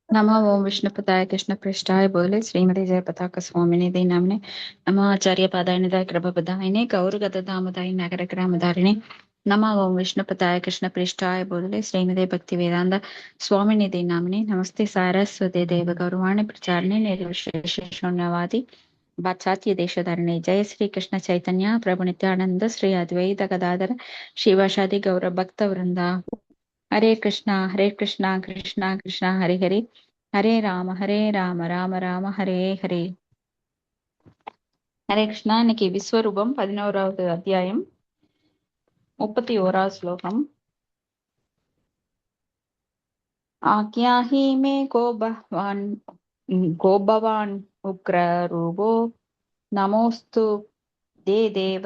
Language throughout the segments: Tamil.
नमः ओम विष्णुपदाय कृष्णपृष्ठाय बोले श्रीमती जयपताक स्वामिनिधि नामने नमः आचार्यपादाय निधाय कृपपदायिने गौरगदामदाय नगरग्रामधारिणे नमः ओम विष्णुपदाय कृष्णपृष्ठाय बोले श्रीमती भक्तिवेदांत स्वामिनिधि नामने नमस्ते सारस्वती देव गौरवाणी प्रचारिणे निर्विशेष शून्यवादी पाश्चात्य देशधारिणे जय श्री कृष्ण चैतन्य प्रभु नित्यानंद श्री अद्वैत गदाधर शिवाशादि गौर भक्त वृंदा हरे कृष्णा कृष्णा कृष्णा हरे हरे हरे राम राम राम हरे हरे हरे कृष्णा இன்னைக்கு விஸ்வரூபம் 11வது அத்தியாயம் 31வது ஸ்லோகம் आज्ञाहि मे को भवान् उग्र रूपो नमोस्तु दे देव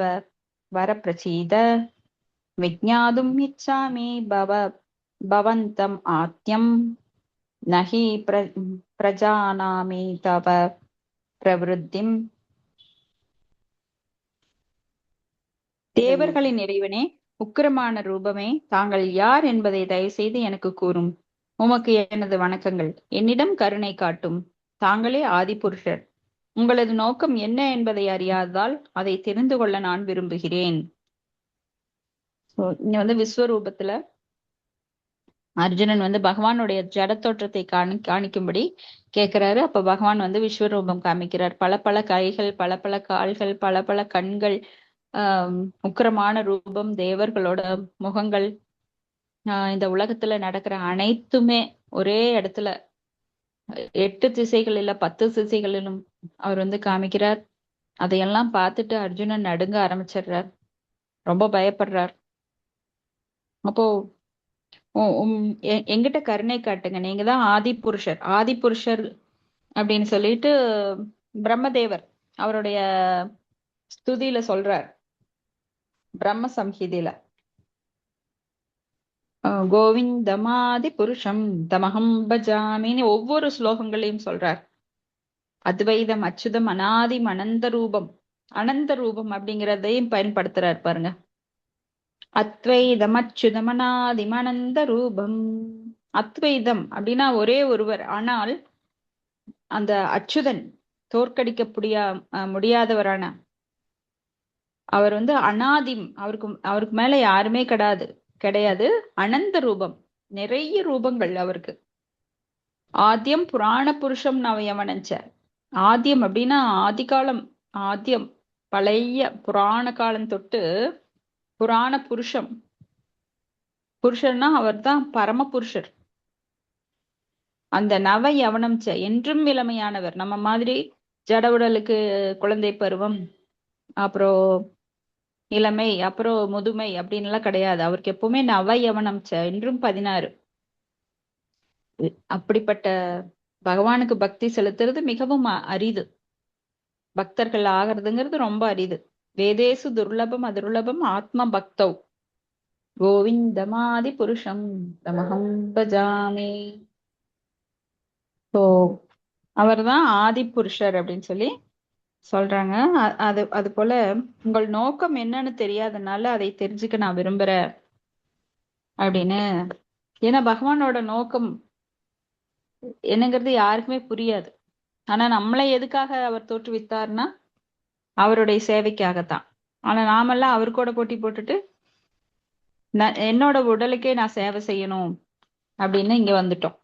वरप्रसीद विज्ञातुम् इच्छामि भवन्तम् आद्यं न हि प्रजानामि तव प्रवृत्तिम् தேவர்களின் இறைவனே, உக்கிரமான ரூபமே, தாங்கள் யார் என்பதை தயவுசெய்து எனக்கு கூறும். உமக்கு எனது வணக்கங்கள். என்னிடம் கருணை காட்டும். தாங்களே ஆதிபுருஷர். உங்களது நோக்கம் என்ன என்பதை அறியாததால் அதை தெரிந்து கொள்ள நான் விரும்புகிறேன். இங்க விஸ்வரூபத்துல அர்ஜுனன் பகவானுடைய ஜட தோற்றத்தை காணிக்கும்படி கேட்கிறாரு. அப்ப பகவான் விஸ்வரூபம் காமிக்கிறார். பல பல கைகள், பல பல கால்கள், பல பல கண்கள், உக்கிரமான ரூபம், தேவர்களோட முகங்கள், இந்த உலகத்துல நடக்கிற அனைத்துமே ஒரே இடத்துல 8 திசைகள் இல்ல 10 திசைகளிலும் அவர் காமிக்கிறார். அதையெல்லாம் பார்த்துட்டு அர்ஜுனன் நடுங்க ஆரம்பிச்சிடுறார். ரொம்ப பயப்படுறார். அப்போ எங்கிட்ட கருணை காட்டுங்க, நீங்க தான் ஆதிபுருஷர். ஆதிபுருஷர் அப்படின்னு சொல்லிட்டு பிரம்மதேவர் அவருடைய ஸ்துதியில சொல்றார். பிரம்ம சம்ஹிதையில கோவிந்தமாதி புருஷம் தமகம் பஜாமின்னு ஒவ்வொரு ஸ்லோகங்களையும் சொல்றார். அத்வைதம், அச்சுதம், அனாதிம், அனந்த ரூபம். அனந்த ரூபம் அப்படிங்கிறதையும் பயன்படுத்துறார் பாருங்க. அத்வைதம் அச்சுதம் அனாதிம் அனந்த ரூபம். அத்வைதம் அப்படின்னா ஒரே ஒருவர், ஆனால் அந்த அச்சுதன் தோற்கடிக்க முடியாதவரான அவர் அனாதிம், அவருக்கு மேல யாருமே கிடையாது. அனந்த ரூபம், நிறைய ரூபங்கள் அவருக்கு. ஆத்தியம் புராண புருஷம் நவயமனஞ்ச. ஆத்தியம் அப்படின்னா ஆதிகாலம், ஆத்தியம் பழைய புராண காலம் தொட்டு புராண புருஷம். புருஷர்னா அவர் தான் பரம புருஷர். அந்த நவ யவனம் என்றும் இளமையானவர். நம்ம மாதிரி ஜட உடலுக்கு குழந்தை பருவம், அப்புறம் இளமை, அப்புறம் முதுமை அப்படின்னு எல்லாம் கிடையாது. அவருக்கு எப்பவுமே நவ யவனம் என்றும் 16. அப்படிப்பட்ட பகவானுக்கு பக்தி செலுத்துறது மிகவும் அரிது. பக்தர்கள் ஆகிறதுங்கிறது ரொம்ப அரிது. வேதேசு துர்லபம் அதுர்லபம் ஆத்ம பக்தவ் கோவிந்தமாதி புருஷம் தமகம் பஜாமி. ஸோ அவர்தான் ஆதி புருஷர் அப்படின்னு சொல்லி சொல்றாங்க. அது போல உங்கள் நோக்கம் என்னன்னு தெரியாதனால அதை தெரிஞ்சுக்க நான் விரும்புறேன் அப்படின்னு. ஏன்னா பகவானோட நோக்கம் என்னங்கிறது யாருக்குமே புரியாது. ஆனா நம்மளை எதுக்காக அவர் தோற்றுவித்தார்னா அவருடைய சேவைக்காகத்தான். ஆனா நாமெல்லாம் அவர் கூட போட்டி போட்டுட்டு என்னோட உடலுக்கே நான் சேவை செய்யணும் அப்படின்னு இங்க வந்துட்டோம்.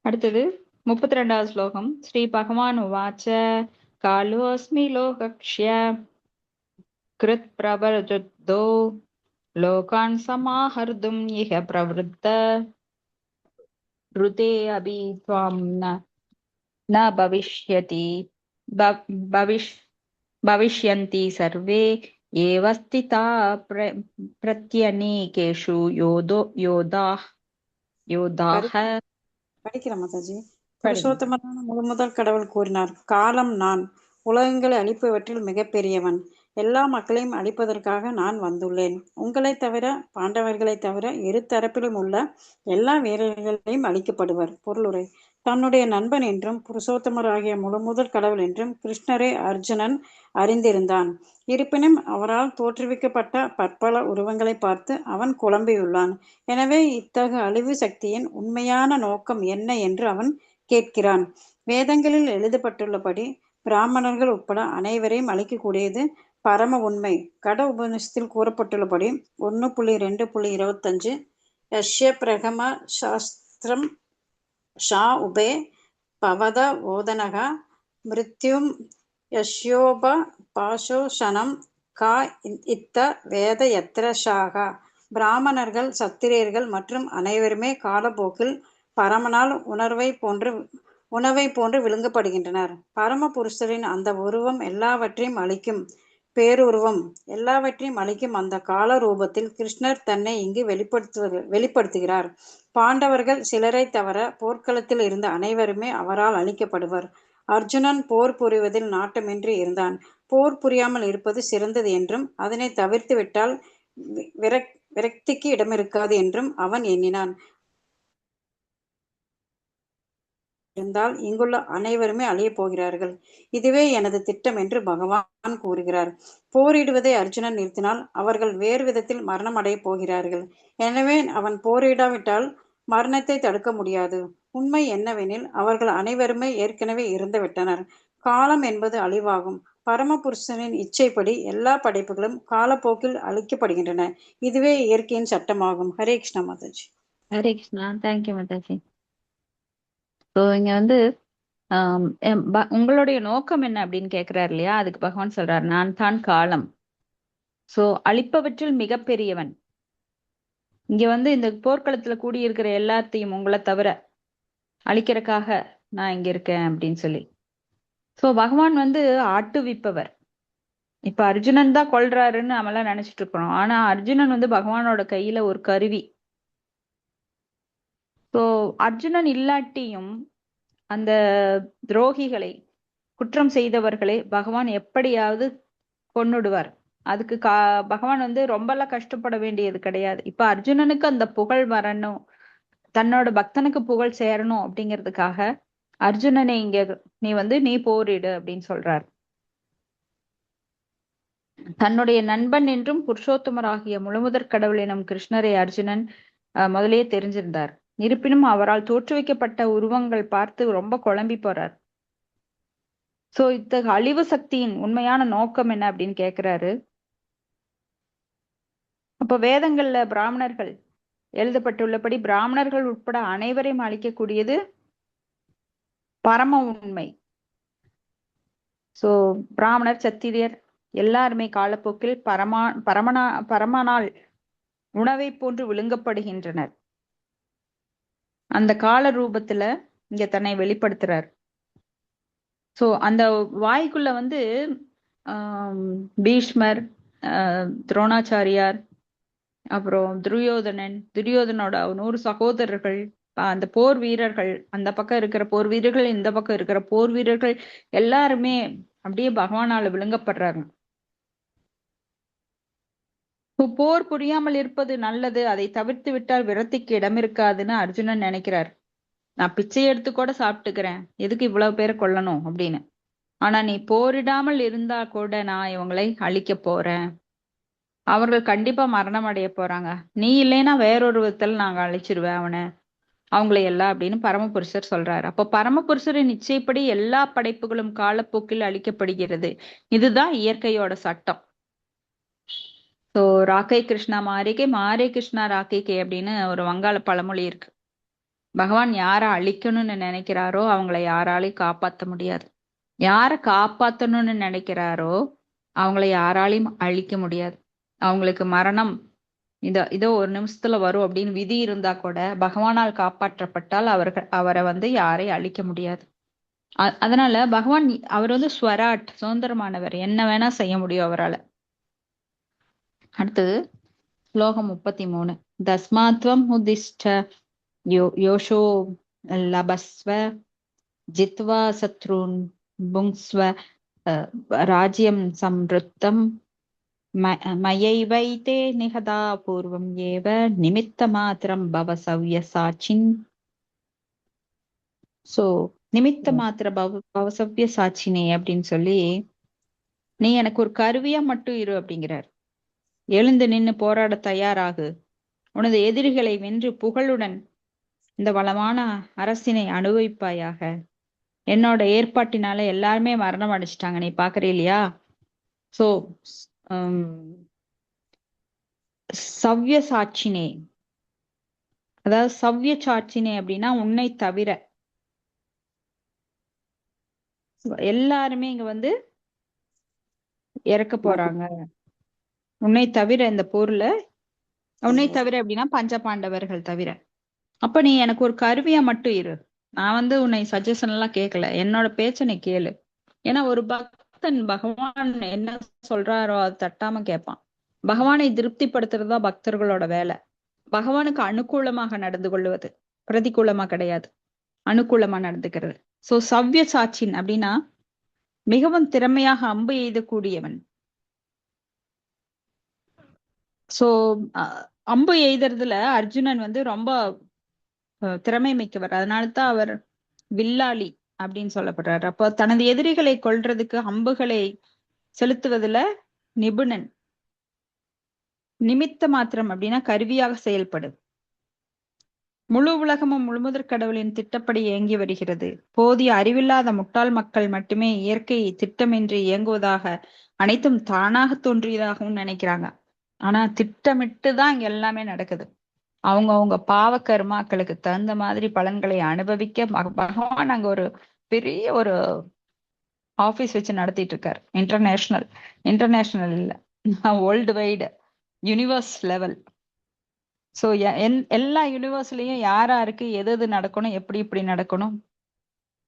அடுத்தது 32வது ஸ்லோகம். ஸ்ரீ பகவான் உவாச்ச காலோஸ்மி லோகக்ஷ்ய கிருத் பிரபரஜுத்தோ லோகான் சமாஹர்தும் இஹ பிரவருத்த ருதே அபி த்வாம் ந பவிஷ்யதி பவிஷ்யந்தி சர்வே ஏவ ஸ்திதா பிரத்யநீகேஷு யோதாக. படிக்கிறேன் மாதாஜி. புருஷோத்தமனான முதல் கடவுள் கூறினார், காலம் நான், உலகங்களை அழிப்பவற்றில் மிகப்பெரியவன். எல்லா மக்களையும் அழிப்பதற்காக நான் வந்துள்ளேன். உங்களை தவிர, பாண்டவர்களை தவிர இரு தரப்பிலும் உள்ள எல்லா வீரர்களையும் அழிக்கப்படுவர். பொருளுரை: தன்னுடைய நண்பன் என்றும் புருஷோத்தமராகிய முழுமுதல் கடவுள் என்றும் கிருஷ்ணரை அர்ஜுனன் அறிந்திருந்தான். இருப்பினும் அவரால் தோற்றுவிக்கப்பட்ட பற்பல உருவங்களை பார்த்து அவன் குழம்பியுள்ளான். எனவே இத்தகு அழிவு சக்தியின் உண்மையான நோக்கம் என்ன என்று அவன் கேட்கிறான். வேதங்களில் எழுதப்பட்டுள்ளபடி பிராமணர்கள் உட்பட அனைவரையும் அழிக்கக்கூடியது பரம உண்மை. கட உபநிஷத்தில் கூறப்பட்டுள்ளபடி 1.2.25 யஸ்ய பிரகம சாஸ்திரம் ஷா உபே பவத ஓதனக மிருத்யும் யஸ்யோப பாசோஷனம் கா இத்த வேத யத்ரஷாக. பிராமணர்கள், சத்திரியர்கள் மற்றும் அனைவருமே காலப்போக்கில் பரமனால் உணவை போன்று விழுங்கப்படுகின்றனர். பரம புருஷரின் அந்த உருவம் எல்லாவற்றையும் அழிக்கும் பேருருவம். எல்லாவற்றையும் அழிக்கும் அந்த கால ரூபத்தில் கிருஷ்ணர் தன்னை இங்கு வெளிப்படுத்துகிறார். பாண்டவர்கள் சிலரை தவிர போர்க்களத்தில் இருந்த அனைவருமே அவரால் அழிக்கப்படுவர். அர்ஜுனன் போர் புரிவதில் நாட்டமின்றி இருந்தான். போர் புரியாமல் இருப்பது சிறந்தது என்றும் அதனை தவிர்த்து விட்டால் விரக்திக்கு இடமிருக்காது என்றும் அவன் எண்ணினான். இருந்தால் இங்குள்ள அனைவருமே அழியப் போகிறார்கள். இதுவே எனது திட்டம் என்று பகவான் கூறுகிறார். போரிடுவதை அர்ஜுனன் நிறுத்தினால் அவர்கள் வேறு விதத்தில் மரணம் அடையப் போகிறார்கள். எனவே அவன் போரிடாவிட்டால் மரணத்தை தடுக்க முடியாது. உண்மை என்னவெனில் அவர்கள் அனைவருமே ஏற்கனவே இறந்துவிட்டனர். காலம் என்பது அழிவாகும். பரமபுருஷனின் இச்சைப்படி எல்லா படைப்புகளும் காலப்போக்கில் அழிக்கப்படுகின்றன. இதுவே இயற்கையின் சட்டமாகும். ஹரே கிருஷ்ணா மாதாஜி. ஹரே கிருஷ்ணா. தேங்க்யூ மாதாஜி. ஸோ இங்க வந்து உங்களுடைய நோக்கம் என்ன அப்படின்னு கேட்கிறாரு இல்லையா? அதுக்கு பகவான் சொல்றார், நான் தான் காலம். சோ அழிப்பவற்றில் மிகப்பெரியவன். இங்க வந்து இந்த போர்க்களத்துல கூடியிருக்கிற எல்லாத்தையும் உங்களை தவிர அழிக்கிறதுக்காக நான் இங்க இருக்கேன் அப்படின்னு சொல்லி. சோ பகவான் வந்து ஆட்டுவிப்பவர். இப்ப அர்ஜுனன் தான் கொல்றாருன்னு நம்மளாம் நினைச்சிட்டு இருக்கிறோம். ஆனா அர்ஜுனன் வந்து பகவானோட கையில ஒரு கருவி. சோ அர்ஜுனன் இல்லாட்டியும் அந்த துரோகிகளை, குற்றம் செய்தவர்களை பகவான் எப்படியாவது கொன்னுடுவார். அதுக்கு பகவான் வந்து ரொம்பலாம் கஷ்டப்பட வேண்டியது கிடையாது. இப்ப அர்ஜுனனுக்கு அந்த புகழ் வரணும், தன்னோட பக்தனுக்கு புகழ் சேரணும் அப்படிங்கிறதுக்காக அர்ஜுனனை இங்க நீ போரிடு அப்படின்னு சொல்றார். தன்னுடைய நண்பன் என்றும் புருஷோத்தமராகிய முழுமுதற் கடவுள் எனும் கிருஷ்ணரை அர்ஜுனன் முதலே தெரிஞ்சிருந்தார். இருப்பினும் அவரால் தோற்றுவிக்கப்பட்ட உருவங்கள் பார்த்து ரொம்ப குழம்பி போறார். சோ இத்தகைய அழிவு சக்தியின் உண்மையான நோக்கம் என்ன அப்படின்னு கேக்குறாரு. அப்ப வேதங்கள்ல பிராமணர்கள் எழுதப்பட்டுள்ளபடி பிராமணர்கள் உட்பட அனைவரையும் அழிக்கக்கூடியது பரம உண்மை. சோ பிராமணர், சத்திரியர் எல்லாருமே காலப்போக்கில் பரமனால் உணவை போன்று விழுங்கப்படுகின்றனர். அந்த கால ரூபத்துல இங்க தன்னை வெளிப்படுத்துறார். சோ அந்த வாய்க்குள்ள வந்து பீஷ்மர், துரோணாச்சாரியார், அப்புறம் துரியோதனோட 100 சகோதரர்கள், அந்த போர் வீரர்கள், அந்த பக்கம் இருக்கிற போர் வீரர்கள், இந்த பக்கம் இருக்கிற போர் வீரர்கள் எல்லாருமே அப்படியே பகவானால விழுங்கப்படுறாங்க. போர் புரியாமல் இருப்பது நல்லது, அதை தவிர்த்து விட்டால் விரத்திக்கு இடம் இருக்காதுன்னு அர்ஜுனன் நினைக்கிறார். நான் பிச்சை எடுத்து கூட சாப்பிட்டுக்கிறேன், எதுக்கு இவ்வளவு பேரை கொல்லணும் அப்படின்னு. ஆனா நீ போரிடாமல் இருந்தா கூட நான் இவங்களை அழிக்க போறேன், அவர்கள் கண்டிப்பா மரணம் அடைய போறாங்க, நீ இல்லைன்னா வேறொரு விதத்துல நாங்க அழிச்சிருவேன் அவங்களை எல்லாம் அப்படின்னு பரமபுருஷர் சொல்றாரு. அப்ப பரமபுருஷரின் நிச்சயப்படி எல்லா படைப்புகளும் காலப்போக்கில் அழிக்கப்படுகிறது. இதுதான் இயற்கையோட சட்டம். ஸோ ராக்கை கிருஷ்ணா மாரே கிருஷ்ணா ராக்கைக்கே அப்படின்னு ஒரு வங்காள பழமொழி இருக்கு. பகவான் யாரை அழிக்கணும்னு நினைக்கிறாரோ அவங்களை யாராலையும் காப்பாற்ற முடியாது. யாரை காப்பாற்றணும்னு நினைக்கிறாரோ அவங்கள யாராலையும் அழிக்க முடியாது. அவங்களுக்கு மரணம் இதோ ஒரு நிமிஷத்துல வரும் அப்படின்னு விதி இருந்தா கூட பகவானால் காப்பாற்றப்பட்டால் அவரை வந்து யாரையும் அழிக்க முடியாது. அதனால பகவான் அவர் வந்து ஸ்வராட், சுதந்திரமானவர், என்ன வேணா செய்ய முடியும் அவரால. அடுத்தது ஸ்லோகம் 33. தஸ்மாத்வம் உதிஷ்ட யோஷோ லபஸ்வ ஜித்வா சத்ருன் புங்ஸ்வ ராஜ்யம் சம்ருத்தம் மயைவைதே நிகதா பூர்வம் ஏவ நிமித்த மாத்திரம் பவ சவ்ய சாட்சின். சோ நிமித்த மாத்திர பவசவ்ய சாட்சினே அப்படின்னு சொல்லி, நீ எனக்கு ஒரு கருவியா மட்டும் இரு அப்படிங்கிறார். எழுந்து நின்னு போராட தயாராகு. உனது எதிரிகளை வென்று புகழுடன் இந்த வளமான அரசினை அனுபவிப்பாயாக. என்னோட ஏற்பாட்டினால எல்லாருமே மரணம் அடைச்சிட்டாங்க, நீ பாக்குற இல்லையா? சோ சவ்ய சாட்சினே, அதாவது சவ்ய சாட்சினே அப்படின்னா உன்னை தவிர எல்லாருமே இங்க வந்து இறக்க போறாங்க. உன்னை தவிர இந்த போர்ல, உன்னை தவிர அப்படின்னா பஞ்ச பாண்டவர்கள் தவிர. அப்ப நீ எனக்கு ஒரு கருவியா மட்டும் இரு. நான் வந்து உன்னை சஜஷன் எல்லாம் கேட்கல, என்னோட பேச்ச நீ கேளு. ஏன்னா ஒரு பக்தன் பகவான் என்ன சொல்றாரோ அது தட்டாம கேட்பான். பகவானை திருப்திப்படுத்துறதா பக்தர்களோட வேலை. பகவானுக்கு அனுகூலமாக நடந்து கொள்வது, பிரதிகூலமா கிடையாது, அனுகூலமா நடந்துக்கிறது. சோ சவ்ய சாட்சின் அப்படின்னா மிகவும் திறமையாக அம்பு எய்தக்கூடியவன். சோ அம்பு எய்தறதுல அர்ஜுனன் வந்து ரொம்ப திறமை மிக்கவர். அதனாலதான் அவர் வில்லாளி அப்படின்னு சொல்லப்படுறாரு. அப்போ தனது எதிரிகளை கொல்றதுக்கு அம்புகளை செலுத்துவதுல நிபுணன். நிமித்த மாத்திரம் அப்படின்னா கருவியாக செயல்படும். முழு உலகமும் முழுமுதற் கடவுளின் திட்டப்படி இயங்கி வருகிறது. போதிய அறிவில்லாத முட்டாள் மக்கள் மட்டுமே இயற்கையை திட்டமின்றி இயங்குவதாக, அனைத்தும் தானாக தோன்றியதாகவும் நினைக்கிறாங்க. ஆனா திட்டமிட்டு தான் இங்க எல்லாமே நடக்குது. அவங்க பாவ கர்மாக்களுக்கு தகுந்த மாதிரி பலன்களை அனுபவிக்க பகவான் அங்க ஒரு பெரிய ஒரு ஆபீஸ் வச்சு நடத்திட்டு இருக்காரு. இன்டர்நேஷனல், இன்டர்நேஷனல் இல்ல, world wide, universe level. So எல்லா யூனிவர்ஸ்லயும் யாராருக்கு எது எது நடக்கணும், எப்படி இப்படி நடக்கணும்.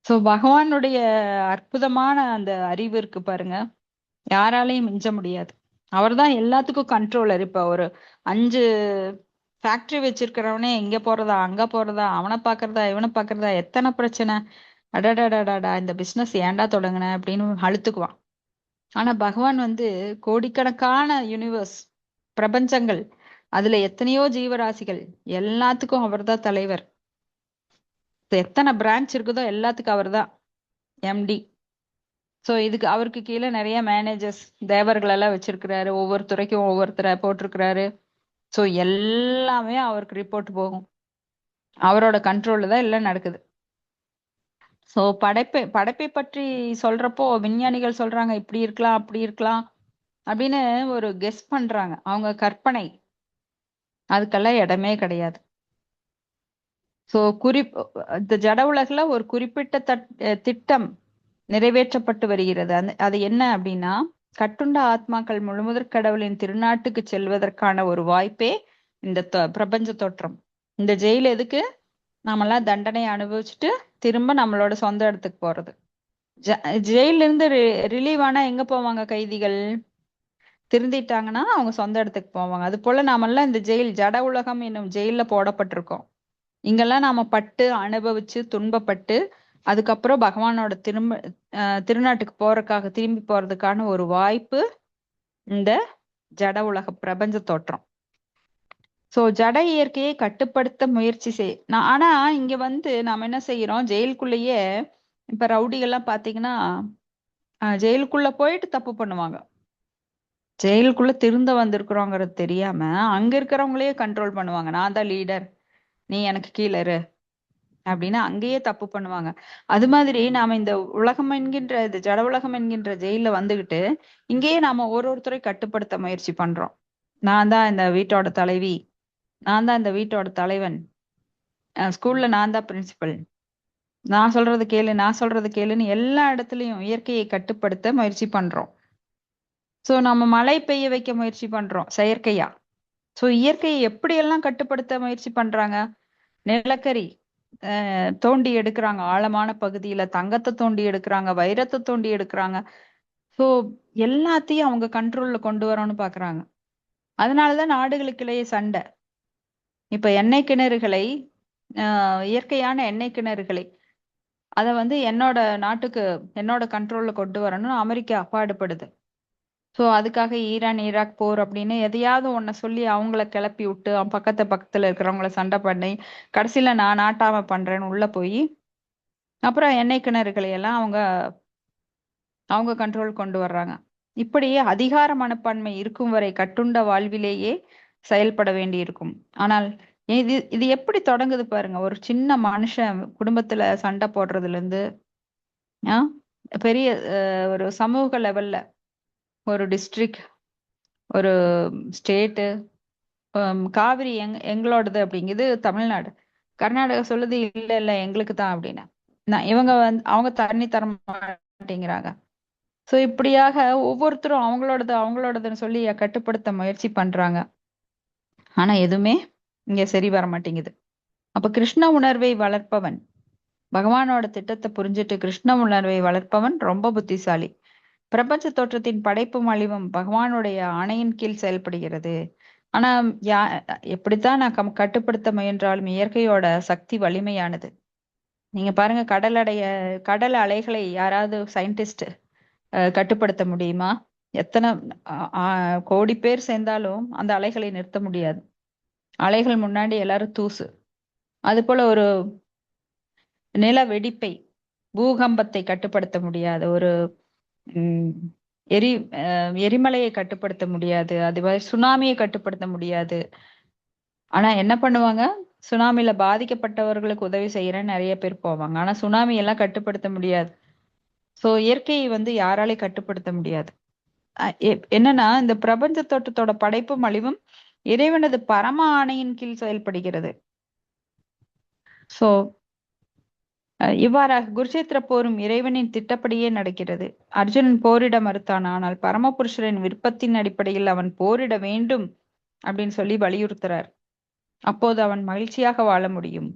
சோ பகவானுடைய அற்புதமான அந்த அறிவு இருக்கு பாருங்க, யாராலையும் மிஞ்ச முடியாது. அவர்தான் எல்லாத்துக்கும் கண்ட்ரோலர். இப்ப ஒரு 5 ஃபேக்டரி வச்சிருக்கிறவனே எங்க போறதா அங்க போறதா, அவனை பாக்குறதா இவனை பாக்குறதா, எத்தனை பிரச்சனை. அடடடடடா, இந்த பிசினஸ் ஏன்டா தொடங்குன அப்படின்னு அழுத்துக்குவான். ஆனா பகவான் வந்து கோடிக்கணக்கான யூனிவர்ஸ், பிரபஞ்சங்கள், அதுல எத்தனையோ ஜீவராசிகள், எல்லாத்துக்கும் அவர்தான் தலைவர். எத்தனை பிரான்ச் இருக்குதோ எல்லாத்துக்கும் அவர்தான் எம்டி. சோ இதுக்கு அவருக்கு கீழே நிறைய மேனேஜர்ஸ், தேவர்கள் எல்லாம் வச்சிருக்கிறாரு. ஒவ்வொரு துறைக்கும் ஒவ்வொருத்தரை போட்டிருக்கிறாரு. சோ எல்லாமே அவருக்கு ரிப்போர்ட் போகும். அவரோட கண்ட்ரோல்ல தான் எல்லாம் நடக்குது. சோ படைப்பை பற்றி சொல்றப்போ விஞ்ஞானிகள் சொல்றாங்க இப்படி இருக்கலாம் அப்படி இருக்கலாம் அப்படின்னு ஒரு கெஸ் பண்றாங்க. அவங்க கற்பனை, அதுக்கெல்லாம் இடமே கிடையாது. சோ இந்த ஜட உலகுல ஒரு குறிப்பிட்ட திட்டம் நிறைவேற்றப்பட்டு வருகிறது. அது என்ன அப்படின்னா, கட்டுண்ட ஆத்மாக்கள் முழுமுதற் கடவுளின் திருநாட்டுக்கு செல்வதற்கான ஒரு வாய்ப்பே இந்த பிரபஞ்ச தோற்றம். இந்த ஜெயில் எதுக்கு? நாமெல்லாம் தண்டனை அனுபவிச்சுட்டு திரும்ப நம்மளோட சொந்த இடத்துக்கு போறது. ஜெயில இருந்து ரிலீவ் ஆனா எங்க போவாங்க கைதிகள்? திருந்திட்டாங்கன்னா அவங்க சொந்த இடத்துக்கு போவாங்க. அது போல நாமெல்லாம் இந்த ஜெயில், ஜட உலகம் என்னும் ஜெயில போடப்பட்டிருக்கோம். இங்கெல்லாம் நாம பட்டு அனுபவிச்சு துன்பப்பட்டு அதுக்கப்புறம் பகவானோட திருநாட்டுக்கு போறதுக்காக, திரும்பி போறதுக்கான ஒரு வாய்ப்பு இந்த ஜட உலக பிரபஞ்ச தோற்றம். சோ ஜட இயற்கையை கட்டுப்படுத்த முயற்சி ஆனா இங்க வந்து நாம என்ன செய்யறோம், ஜெயிலுக்குள்ளேயே இப்ப ரவுடிகள்லாம் பாத்தீங்கன்னா ஜெயிலுக்குள்ள போயிட்டு தப்பு பண்ணுவாங்க. ஜெயிலுக்குள்ள திருந்த வந்திருக்கிறோங்கிறது தெரியாம அங்க இருக்கிறவங்களையே கண்ட்ரோல் பண்ணுவாங்க. நான் தான் லீடர், நீ எனக்கு கீழே இரு அப்படின்னு அங்கேயே தப்பு பண்ணுவாங்க. அது மாதிரி நாம இந்த உலகம் என்கின்ற, இந்த ஜட உலகம் என்கின்ற ஜெயில வந்துகிட்டு இங்கேயே நாம ஒருத்தரை கட்டுப்படுத்த முயற்சி பண்றோம். நான் தான் இந்த வீட்டோட தலைவி, நான் தான் இந்த வீட்டோட தலைவன், ஸ்கூல்ல நான் தான் பிரின்சிபல், நான் சொல்றது கேளு நான் சொல்றது கேளுன்னு எல்லா இடத்துலயும் இயற்கையை கட்டுப்படுத்த முயற்சி பண்றோம். சோ நம்ம மழை பெய்ய வைக்க முயற்சி பண்றோம் செயற்கையா. சோ இயற்கையை எப்படியெல்லாம் கட்டுப்படுத்த முயற்சி பண்றாங்க? நிலக்கரி தோண்டி எடுக்கிறாங்க, ஆழமான பகுதியில தங்கத்தை தோண்டி எடுக்கிறாங்க, வைரத்தை தோண்டி எடுக்கிறாங்க. சோ எல்லாத்தையும் அவங்க கண்ட்ரோல்ல கொண்டு வரணும்னு பாக்குறாங்க. அதனாலதான் நாடுகளுக்கிடையே சண்டை. இப்ப எண்ணெய் கிணறுகளை, இயற்கையான எண்ணெய் கிணறுகளை அத வந்து என்னோட நாட்டுக்கு, என்னோட கண்ட்ரோல்ல கொண்டு வரணும்னு அமெரிக்கா பாடுபடுது. சோ அதுக்காக ஈரான் ஈராக் போர் அப்படின்னு எதையாவது ஒன்ன சொல்லி அவங்கள கிளப்பி விட்டு பக்கத்துல இருக்கிறவங்கள சண்டை பண்ணி கடைசியில நான் நாட்டாம பண்றேன்னு உள்ள போய் அப்புறம் எண்ணெய் கிணறுகளை எல்லாம் அவங்க அவங்க கண்ட்ரோல் கொண்டு வர்றாங்க. இப்படி அதிகார மனப்பான்மை இருக்கும் வரை கட்டுண்ட வாழ்விலேயே செயல்பட வேண்டியிருக்கும். ஆனால் இது இது எப்படி தொடங்குது பாருங்க. ஒரு சின்ன மனுஷன் குடும்பத்துல சண்டை போடுறதுல இருந்து ஆ, பெரிய ஒரு சமூக லெவல்ல ஒரு டிஸ்ட்ரிக்ட், ஒரு ஸ்டேட்டு, காவிரி எங்களோடது அப்படிங்குது தமிழ்நாடு. கர்நாடகா சொல்லுது இல்ல இல்ல எங்களுக்கு தான் அப்படின்னு. இவங்க வந்து அவங்க தண்ணி தர மாட்டேங்கிறாங்க. சோ இப்படியாக ஒவ்வொருத்தரும் அவங்களோடது அவங்களோடதுன்னு சொல்லி கட்டுப்படுத்த முயற்சி பண்றாங்க. ஆனா எதுவுமே இங்க சரி வர மாட்டேங்குது. அப்ப கிருஷ்ண உணர்வை வளர்ப்பவன், பகவானோட திட்டத்தை புரிஞ்சுட்டு கிருஷ்ண உணர்வை வளர்ப்பவன் ரொம்ப புத்திசாலி. பிரபஞ்ச தோற்றத்தின் படைப்பும் அழிவும் பகவானுடைய ஆணையின் கீழ் செயல்படுகிறது. ஆனா யா எப்படித்தான் நான் கட்டுப்படுத்த முயன்றாலும் இயற்கையோட சக்தி வலிமையானது. நீங்க பாருங்க, கடல் அலைகளை யாராவது சயின்டிஸ்ட் கட்டுப்படுத்த முடியுமா? எத்தனை கோடி பேர் சேர்ந்தாலும் அந்த அலைகளை நிறுத்த முடியாது. அலைகள் முன்னாடி எல்லாரும் தூசு. அது போல ஒரு நில வெடிப்பை, பூகம்பத்தை கட்டுப்படுத்த முடியாது. ஒரு ம், எரி எரிமலையை கட்டுப்படுத்த முடியாது. அது மாதிரி சுனாமியை கட்டுப்படுத்த முடியாது. ஆனா என்ன பண்ணுவாங்க? சுனாமில பாதிக்கப்பட்டவர்களுக்கு உதவி செய்யறேன்னு நிறைய பேர் போவாங்க. ஆனா சுனாமி எல்லாம் கட்டுப்படுத்த முடியாது. சோ இயற்கையை வந்து யாராலையும் கட்டுப்படுத்த முடியாது. என்னன்னா இந்த பிரபஞ்ச தோட்டத்தோட படைப்பும் அழிவும் இறைவனது பரம ஆணையின் கீழ் செயல்படுகிறது. சோ இவ்வாறாக குருச்சேத்திர போரும் இறைவனின் திட்டப்படியே நடக்கிறது. அர்ஜுனன் போரிட மறுத்தான். ஆனால் பரமபுருஷரின் விருப்பத்தின் அடிப்படையில் அவன் போரிட வேண்டும் அப்படின்னு சொல்லி வலியுறுத்துறார். அப்போது அவன் மகிழ்ச்சியாக வாழ முடியும்.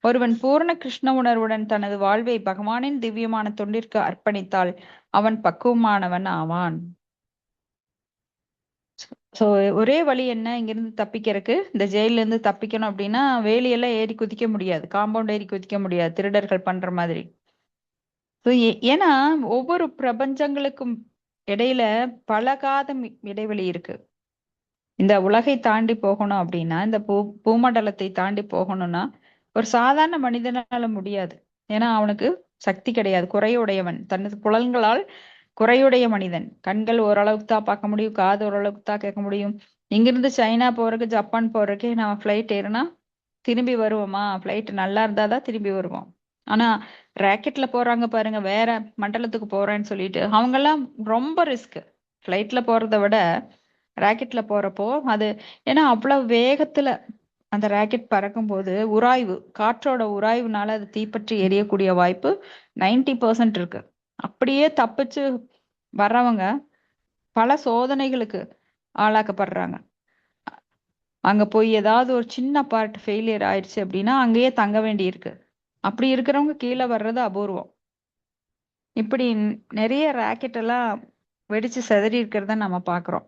ஒருவன் பூரண கிருஷ்ண உணர்வுடன் தனது வாழ்வை பகவானின் திவ்யமான தொண்டிற்கு அர்ப்பணித்தால் அவன் பக்குவமானவன் ஆவான். சோ ஒரே வழி என்ன இங்கிருந்து தப்பிக்கிறதுக்கு? இந்த ஜெயில இருந்து தப்பிக்கணும் அப்படின்னா வேலியெல்லாம் ஏறி குதிக்க முடியாது, காம்பவுண்ட் ஏறி குதிக்க முடியாது திருடர்கள் பண்ற மாதிரி. So, ஏன்னா ஒவ்வொரு பிரபஞ்சங்களுக்கும் இடையில பல காதம் இடைவெளி இருக்கு. இந்த உலகை தாண்டி போகணும் அப்படின்னா, இந்த பூமண்டலத்தை தாண்டி போகணும்னா ஒரு சாதாரண மனிதனால முடியாது. ஏன்னா அவனுக்கு சக்தி கிடையாது, குறையுடையவன். தனது புலன்களால் குறையுடைய மனிதன். கண்கள் ஓரளவுக்கு தான் பார்க்க முடியும், காது ஓரளவுக்கு தான் கேட்க முடியும். இங்கிருந்து சைனா போறதுக்கு, ஜப்பான் போறதுக்கு நம்ம ஃபிளைட் ஏறினா திரும்பி வருவோமா? ஃபிளைட் நல்லா இருந்தாதான் திரும்பி வருவோம். ஆனா ராக்கெட்ல போறாங்க பாருங்க, வேற மண்டலத்துக்கு போறேன்னு சொல்லிட்டு அவங்கெல்லாம் ரொம்ப ரிஸ்க். ஃபிளைட்ல போறதை விட ராக்கெட்ல போறப்போ அது, ஏன்னா அவ்வளவு வேகத்துல அந்த ராக்கெட் பறக்கும் போது உராய்வு, காற்றோட உராய்வுனால அது தீப்பற்றி எரியக்கூடிய வாய்ப்பு 90% இருக்கு. அப்படியே தப்பிச்சு வர்றவங்க பல சோதனைகளுக்கு ஆளாக்கப்படுறாங்க. அங்க போய் ஏதாவது ஒரு சின்ன பார்ட் ஃபெயிலியர் ஆயிடுச்சு அப்படின்னா அங்கேயே தங்க வேண்டி இருக்கு. அப்படி இருக்கிறவங்க கீழே வர்றது அபூர்வம். இப்படி நிறைய ராக்கெட் எல்லாம் வெடிச்சு சிதறி இருக்கிறத நம்ம பாக்குறோம்.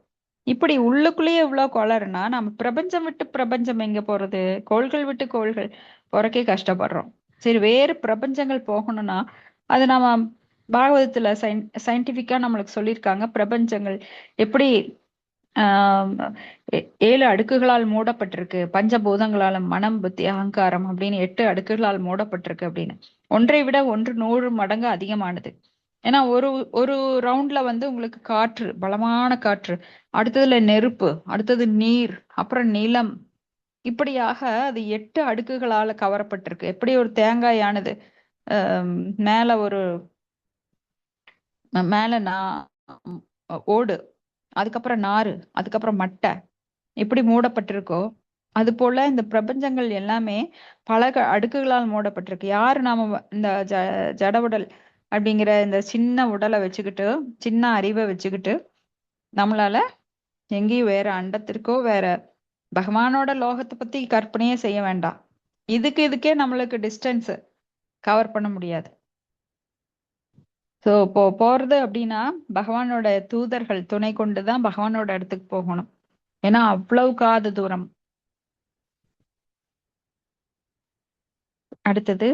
இப்படி உள்ளுக்குள்ளேயே இவ்வளவு கோளாறுனா நம்ம பிரபஞ்சம் விட்டு பிரபஞ்சம் எங்க போறது? கோள்கள் விட்டு கோள்கள் போறக்கே கஷ்டப்படுறோம். சரி, வேறு பிரபஞ்சங்கள் போகணும்னா அது நம்ம பாகவதத்துல சயின்டிபிக்கா நம்மளுக்கு சொல்லியிருக்காங்க. பிரபஞ்சங்கள் எப்படி ஆஹ் 7 அடுக்குகளால் மூடப்பட்டிருக்கு, பஞ்சபூதங்களால மனம், புத்தி, அகங்காரம் அப்படின்னு 8 அடுக்குகளால் மூடப்பட்டிருக்கு அப்படின்னு. ஒன்றை விட ஒன்று 100 மடங்கு அதிகமானது. ஏன்னா ஒரு ஒரு ரவுண்ட்ல வந்து உங்களுக்கு காற்று, பலமான காற்று, அடுத்ததுல நெருப்பு, அடுத்தது நீர், அப்புறம் நிலம், இப்படியாக அது 8 அடுக்குகளால கவரப்பட்டிருக்கு. எப்படி ஒரு தேங்காயானது ஆஹ் மேல ஒரு மேல ஓடு, அதுக்கப்புறம் நாறு, அதுக்கப்புறம் மட்டை, எப்படி மூடப்பட்டிருக்கோ அது போல இந்த பிரபஞ்சங்கள் எல்லாமே பல அடுக்குகளால் மூடப்பட்டிருக்கு. யாரு நாம இந்த ஜட உடல் அப்படிங்கிற இந்த சின்ன உடலை வச்சுக்கிட்டு, சின்ன அறிவை வச்சுக்கிட்டு நம்மளால எங்கேயும் வேற அண்டத்திற்கோ வேற பகவானோட லோகத்தை பத்தி கற்பனையே செய்ய வேண்டாம். இதுக்கே நம்மளுக்கு டிஸ்டன்ஸ் கவர் பண்ண முடியாது. சோ போறது அப்படின்னா பகவானோட தூதர்கள் துணை கொண்டுதான் பகவானோட இடத்துக்கு போகணும். ஏன்னா அவ்வளவு காது தூரம். அடுத்தது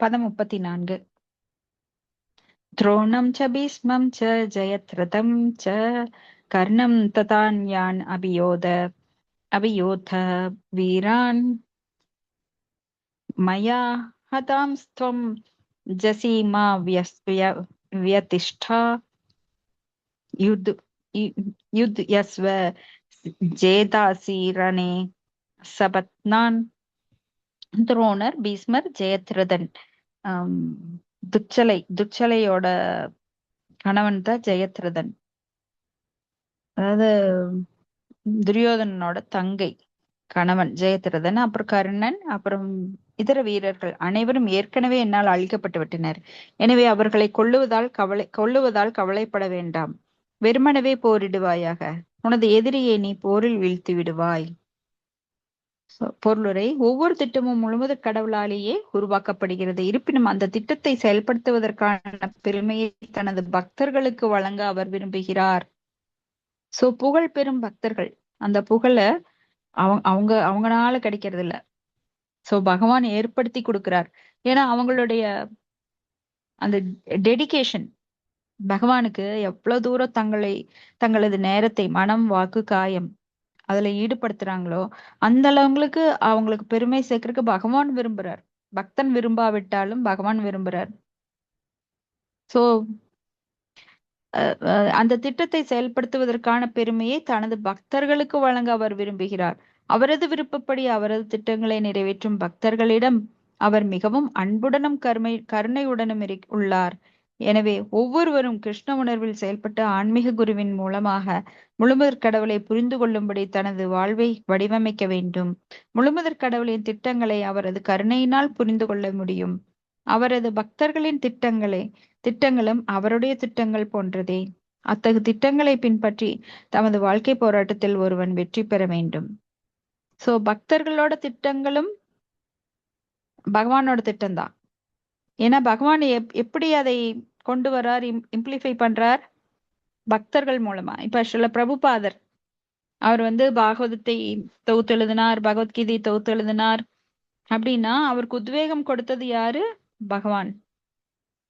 பதம் 34. द्रोणं च भीष्मं च जयद्रथं च कर्णं तथान्यान् अभियोथ वीरान् मया हतांस्त्वं जसीमा व्यतिष्ठा युद्ध युद्ध यस्व जेतासी रणे सपत्नान துரோணர், பீஷ்மர், ஜெயத்ரதன். ஆம், துச்சலையோட கணவன் தான் ஜெயத்ரதன். அதாவது துரியோதனனோட தங்கை கணவன் ஜெயத்ரதன். அப்புறம் கர்ணன், அப்புறம் இதர வீரர்கள் அனைவரும் ஏற்கனவே என்னால் அழிக்கப்பட்டு விட்டனர். எனவே அவர்களை கொல்லுவதால் கவலைப்பட வேண்டாம். வெறுமனவே போரிடுவாயாக. உனது எதிரியை நீ போரில் வீழ்த்தி விடுவாய். பொருளுரை: ஒவ்வொரு திட்டமும் முழுமுதற் கடவுளாலேயே உருவாக்கப்படுகிறது. இருப்பினும் அந்த திட்டத்தை செயல்படுத்துவதற்கான பெருமையை தனது பக்தர்களுக்கு வழங்க அவர் விரும்புகிறார். சோ புகழ் பெறும் பக்தர்கள் அந்த புகழை அவங்கனால கிடைக்கிறது இல்ல. சோ பகவான் ஏற்படுத்தி கொடுக்கிறார். ஏன்னா அவங்களுடைய அந்த டெடிகேஷன் பகவானுக்கு எவ்வளவு தூரம் தங்களது நேரத்தை, மனம், வாக்கு, காயம் அதுல ஈடுபடுத்துறாங்களோ அந்த அளவுங்களுக்கு அவங்களுக்கு பெருமை சேர்க்கறதுக்கு பகவான் விரும்புறார். பக்தன் விரும்பாவிட்டாலும் பகவான் விரும்புறார். சோ அந்த திட்டத்தை செயல்படுத்துவதற்கான பெருமையை தனது பக்தர்களுக்கு வழங்க அவர் விரும்புகிறார். அவரது விருப்பப்படி அவரது திட்டங்களை நிறைவேற்றும் பக்தர்களிடம் அவர் மிகவும் அன்புடனும் கருணையுடனும் உள்ளார். எனவே ஒவ்வொருவரும் கிருஷ்ண உணர்வில் செயல்பட்ட ஆன்மீக குருவின் மூலமாக முழுமுதற் கடவுளை புரிந்து கொள்ளும்படி தனது வாழ்வை வடிவமைக்க வேண்டும். முழுமுதற் கடவுளின் திட்டங்களை அவரது கருணையினால் புரிந்து கொள்ள முடியும். அவரது பக்தர்களின் திட்டங்களும் அவருடைய திட்டங்கள் போன்றதே. அத்தகு திட்டங்களை பின்பற்றி தமது வாழ்க்கை போராட்டத்தில் ஒருவன் வெற்றி பெற வேண்டும். சோ பக்தர்களோட திட்டங்களும் பகவானோட திட்டம்தான். ஏன்னா பகவான் எப்படி அதை கொண்டு வர்றார், இம்ப்ளிஃபை பண்றார்? பக்தர்கள் மூலமா. இப்ப ஸ்ரீல பிரபுபாதர் அவர் பாகவதத்தை தொகுத்து எழுதினார், பகவத்கீதை தொகுத்து எழுதினார். அப்படின்னா அவருக்கு உத்வேகம் கொடுத்தது யாரு? பகவான்.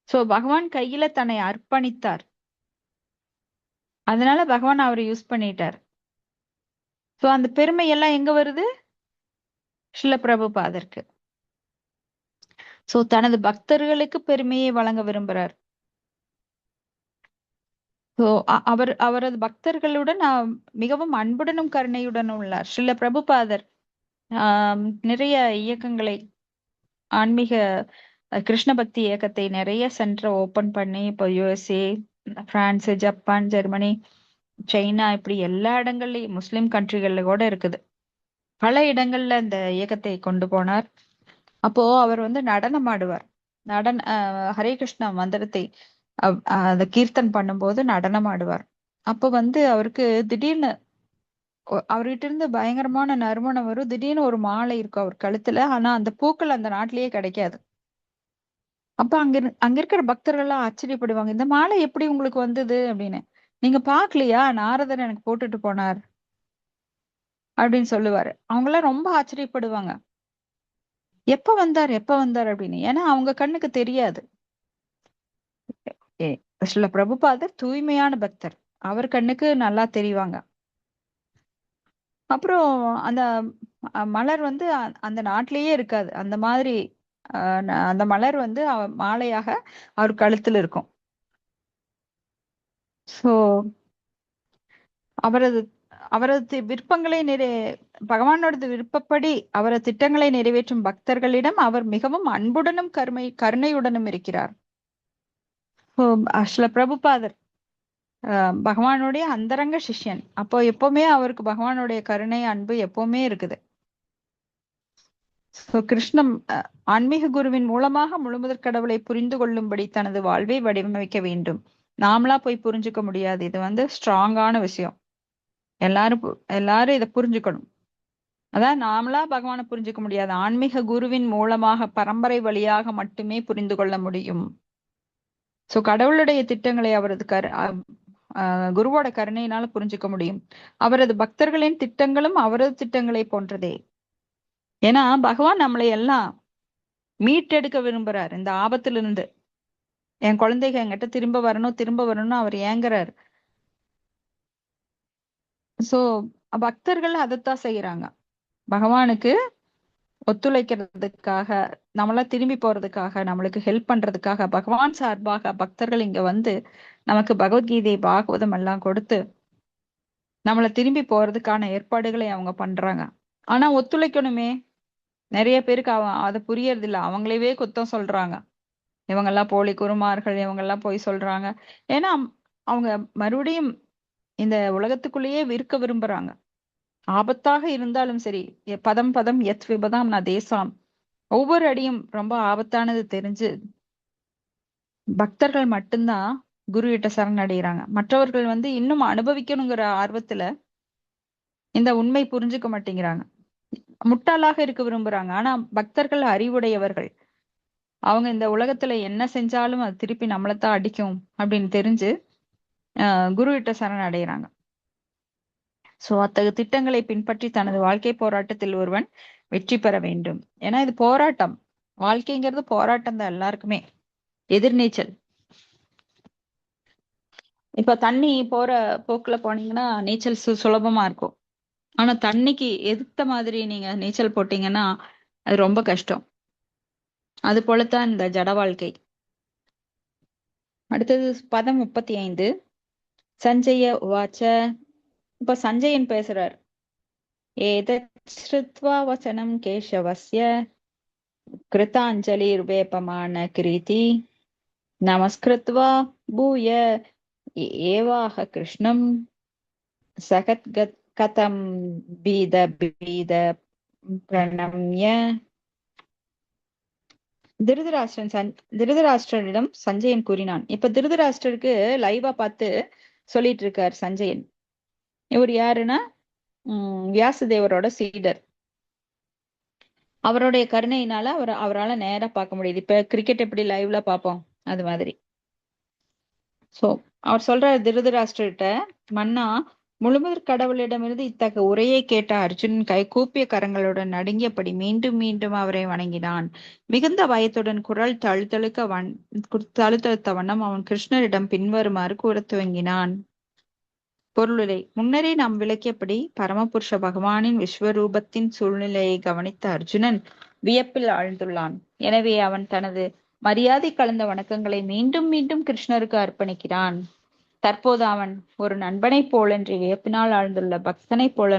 சோ பகவான் கையில தன்னை அர்ப்பணித்தார். அதனால பகவான் அவரை யூஸ் பண்ணிட்டார். சோ அந்த பெருமை எல்லாம் எங்க வருது? ஸ்ரீல பிரபுபாதருக்கு. சோ தனது பக்தர்களுக்கு பெருமையை வழங்க விரும்புறார். சோ அவரது பக்தர்களுடன் மிகவும் அன்புடனும் கருணையுடனும் உள்ளார். ஸ்ரீல பிரபுபாதர் நிறைய இயக்கங்களை, ஆன்மீக கிருஷ்ண பக்தி இயக்கத்தை நிறைய சென்டரை ஓபன் பண்ணி இப்போ USA, France, Japan, Germany, China இப்படி எல்லா இடங்கள்லயும் முஸ்லிம் கண்ட்ரிகள்ல கூட இருக்குது. பல இடங்கள்ல இந்த இயக்கத்தை கொண்டு போனார். அப்போ அவர் நடனம் ஆடுவார். ஹரே கிருஷ்ணா மந்திரத்தை அந்த கீர்த்தன் பண்ணும்போது நடனம் ஆடுவார். அப்ப அவருக்கு திடீர்னு அவர்கிட்ட இருந்து பயங்கரமான நறுமணம் வரும். திடீர்னு ஒரு மாலை இருக்கும் அவர் கழுத்துல. ஆனா அந்த பூக்கள் அந்த நாட்டிலேயே கிடைக்காது. அப்ப அங்க இருக்கிற பக்தர்கள் எல்லாம் ஆச்சரியப்படுவாங்க, இந்த மாலை எப்படி உங்களுக்கு வந்தது அப்படின்னு. நீங்க பாக்கலையா? நாரதர் எனக்கு போட்டுட்டு போனார் அப்படின்னு சொல்லுவாரு. அவங்க எல்லாம் ரொம்ப ஆச்சரியப்படுவாங்க, எப்ப வந்தார் அப்படின்னு. ஏன்னா அவங்க கண்ணுக்கு தெரியாது. சில பிரபுபாதர் தூய்மையான பக்தர், அவர் கண்ணுக்கு நல்லா தெரிவாங்க. அப்புறம் அந்த மலர் அந்த நாட்டிலேயே இருக்காது. அந்த மாதிரி அந்த மலர் மாலையாக அவர் கழுத்துல இருக்கும். சோ அவரது விருப்பங்களை பகவானோட விருப்பப்படி அவரது திட்டங்களை நிறைவேற்றும் பக்தர்களிடம் அவர் மிகவும் அன்புடனும் கருணையுடனும் இருக்கிறார். ஸ்ரீல பிரபுபாதர் பகவானுடைய அந்தரங்க சிஷ்யன். அப்போ எப்பவுமே அவருக்கு பகவானுடைய கருணை, அன்பு எப்பவுமே இருக்குது. கிருஷ்ணம் ஆன்மீக குருவின் மூலமாக முழுமுதற் கடவுளை புரிந்து கொள்ளும்படி தனது வாழ்வை வடிவமைக்க வேண்டும். நாமளா போய் புரிஞ்சுக்க முடியாது. இது ஸ்ட்ராங்கான விஷயம். எல்லாரும் இதை புரிஞ்சுக்கணும். அதான் நாமளா பகவானை புரிஞ்சுக்க முடியாது. ஆன்மீக குருவின் மூலமாக பரம்பரை வழியாக மட்டுமே புரிந்து கொள்ள முடியும். சோ கடவுளுடைய திட்டங்களை அவரது குருவோட கருணையினால புரிஞ்சுக்க முடியும். அவரது பக்தர்களின் திட்டங்களும் அவரது திட்டங்களை போன்றதே. ஏன்னா பகவான் நம்மளை எல்லாம் மீட்டெடுக்க விரும்புறார் இந்த ஆபத்திலிருந்து. என் குழந்தைங்க என்கிட்ட திரும்ப வரணும்னு அவர் ஏங்குறாரு. சோ பக்தர்கள் அதைத்தான் செய்யறாங்க. பகவானுக்கு ஒத்துழைக்கிறதுக்காக, நம்மளா திரும்பி போறதுக்காக, நம்மளுக்கு ஹெல்ப் பண்றதுக்காக பகவான் சார்பாக பக்தர்கள் இங்க வந்து நமக்கு பகவத்கீதை, பாகவதம் எல்லாம் கொடுத்து நம்மள திரும்பி போறதுக்கான ஏற்பாடுகளை அவங்க பண்றாங்க. ஆனா ஒத்துழைக்கணுமே. நிறைய பேருக்கு அது புரியறது இல்ல. அவங்களவே குத்தம் சொல்றாங்க. இவங்கெல்லாம் போலி குருமார்கள், இவங்கெல்லாம் போய் சொல்றாங்க. ஏன்னா அவங்க மறுபடியும் இந்த உலகத்துக்குள்ளேயே இருக்க விரும்புறாங்க. ஆபத்தாக இருந்தாலும் சரி, பதம் பதம் எத் விபதாம் ந தேசாம், ஒவ்வொரு அடியும் ரொம்ப ஆபத்தானது தெரிஞ்சு பக்தர்கள் மட்டும்தான் குரு கிட்ட சரணடைகிறாங்க. மற்றவர்கள் வந்து இன்னும் அனுபவிக்கணுங்கிற ஆர்வத்துல இந்த உண்மை புரிஞ்சுக்க மாட்டேங்கிறாங்க. முட்டாளாக இருக்க விரும்புறாங்க. ஆனா பக்தர்கள் அறிவுடையவர்கள். அவங்க இந்த உலகத்துல என்ன செஞ்சாலும் அது திருப்பி நம்மளைத்தான் அடிக்கும் அப்படின்னு தெரிஞ்சு குரு கிட்ட சரணடைகிறாங்க. சோ அத்தகைய திட்டங்களை பின்பற்றி தனது வாழ்க்கை போராட்டத்தில் ஒருவன் வெற்றி பெற வேண்டும். ஏன்னா இது போராட்டம். வாழ்க்கைங்கிறது போராட்டம் தான் எல்லாருக்குமே. எதிர்நீச்சல். இப்ப தண்ணி போற போக்குல போனீங்கன்னா நீச்சல் சுலபமா இருக்கும். ஆனா தண்ணிக்கு எதிர்த்த மாதிரி நீங்க நீச்சல் போட்டீங்கன்னா அது ரொம்ப கஷ்டம். அது போலத்தான் இந்த ஜட வாழ்க்கை. அடுத்தது பதம் 35. சஞ்சய உவாச்ச. இப்ப சஞ்சயன் பேசுறார். ஏதத் ஸ்ருத்வா வசனம் கேசவஸ்ய கிருதாஞ்சலிர்வேபமான கிரீதி நமஸ்கிருத்வா பூய ஏவாஹ கிருஷ்ணம் சகத்கத் கதம் பீத பீத பிரணம்ய. திருதராஷ்டிரனிடம் சஞ்சயன் கூறினான். இப்ப திருதராஷ்டிரருக்கு லைவா பார்த்து சொல்லிட்டு இருக்கார் சஞ்சயன். இவர் யாருன்னா வியாசதேவரோட சீடர். அவருடைய கருணையினால அவரால நேரா பார்க்க முடியுது. இப்ப கிரிக்கெட் எப்படி லைவ்ல பார்ப்போம் அது மாதிரி. சோ அவர் சொல்றாரு திருதராஷ்டிரர்கிட்ட, மன்னா, முழுமுதற் கடவுளிடமிருந்து இத்தகைய உரையை கேட்ட அர்ஜுனன் கூப்பிய கரங்களுடன் நடுங்கியபடி மீண்டும் மீண்டும் அவரை வணங்கினான். மிகுந்த பயத்துடன் குரல் தழுத்தழுத்த வண்ணம் அவன் கிருஷ்ணரிடம் பின்வருமாறு கூறத் துவங்கினான். பொருளுரை. முன்னரே நாம் விளக்கியபடி பரமபுருஷ பகவானின் விஸ்வரூபத்தின் சூழ்நிலையை கவனித்த அர்ஜுனன் வியப்பில் ஆழ்ந்துள்ளான். எனவே அவன் தனது மரியாதை கலந்த வணக்கங்களை மீண்டும் மீண்டும் கிருஷ்ணருக்கு அர்ப்பணிக்கிறான். தற்போது அவன் ஒரு நண்பனைப் போலன்றி வியப்பினால் ஆழ்ந்துள்ள பக்தனைப் போல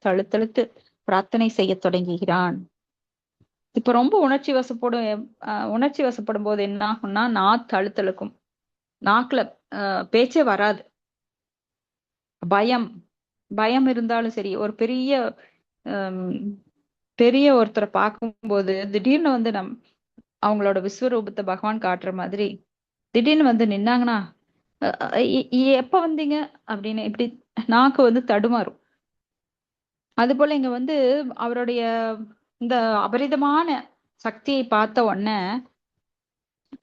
தழுத்தழுத்து பிரார்த்தனை செய்ய தொடங்குகிறான். இப்ப ரொம்ப உணர்ச்சி வசப்படும் போது என்ன ஆகும்னா தழுத்தழுக்கும். நாக்குல பேச்சே வராது. பயம் இருந்தாலும் சரி, ஒரு பெரிய ஒருத்தரை பார்க்கும்போது திடீர்னு வந்து அவங்களோட விஸ்வரூபத்தை பகவான் காட்டுற மாதிரி திடீர்னு வந்து நின்னாங்கன்னா எப்ப வந்தீங்க அப்படின்னு இப்படி நாக்கு வந்து தடுமாறும். அது போல இங்க வந்து அவருடைய இந்த அபரிதமான சக்தியை பார்த்த உடனே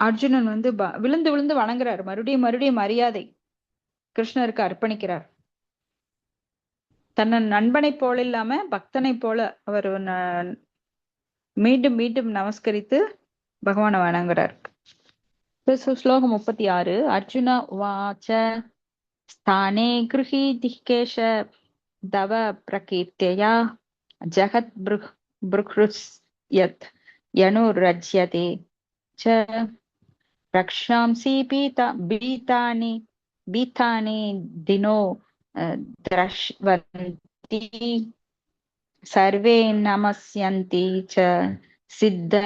அர்ஜுனன் வந்து விழுந்து விழுந்து வணங்குறார். மறுபடியும் மரியாதை கிருஷ்ணருக்கு அர்ப்பணிக்கிறார். தன்னை நண்பனை போல இல்லாம பக்தனை போல அவர் மீண்டும் மீண்டும் நமஸ்கரித்து பகவானை வணங்குறார். ஸ்லோகம் 36. அர்ஜுன உவாச்ச. ஸ்தானே கிருஹீதி கேஷ தவ பிரகீர்த்தயா ஜகத் யத் யனுரஜ்யதே ச ரக்ஷாம்சி பீதானி தினோ திரஷ்வந்தி சர்வே நமஸ்யந்தி ச சித்த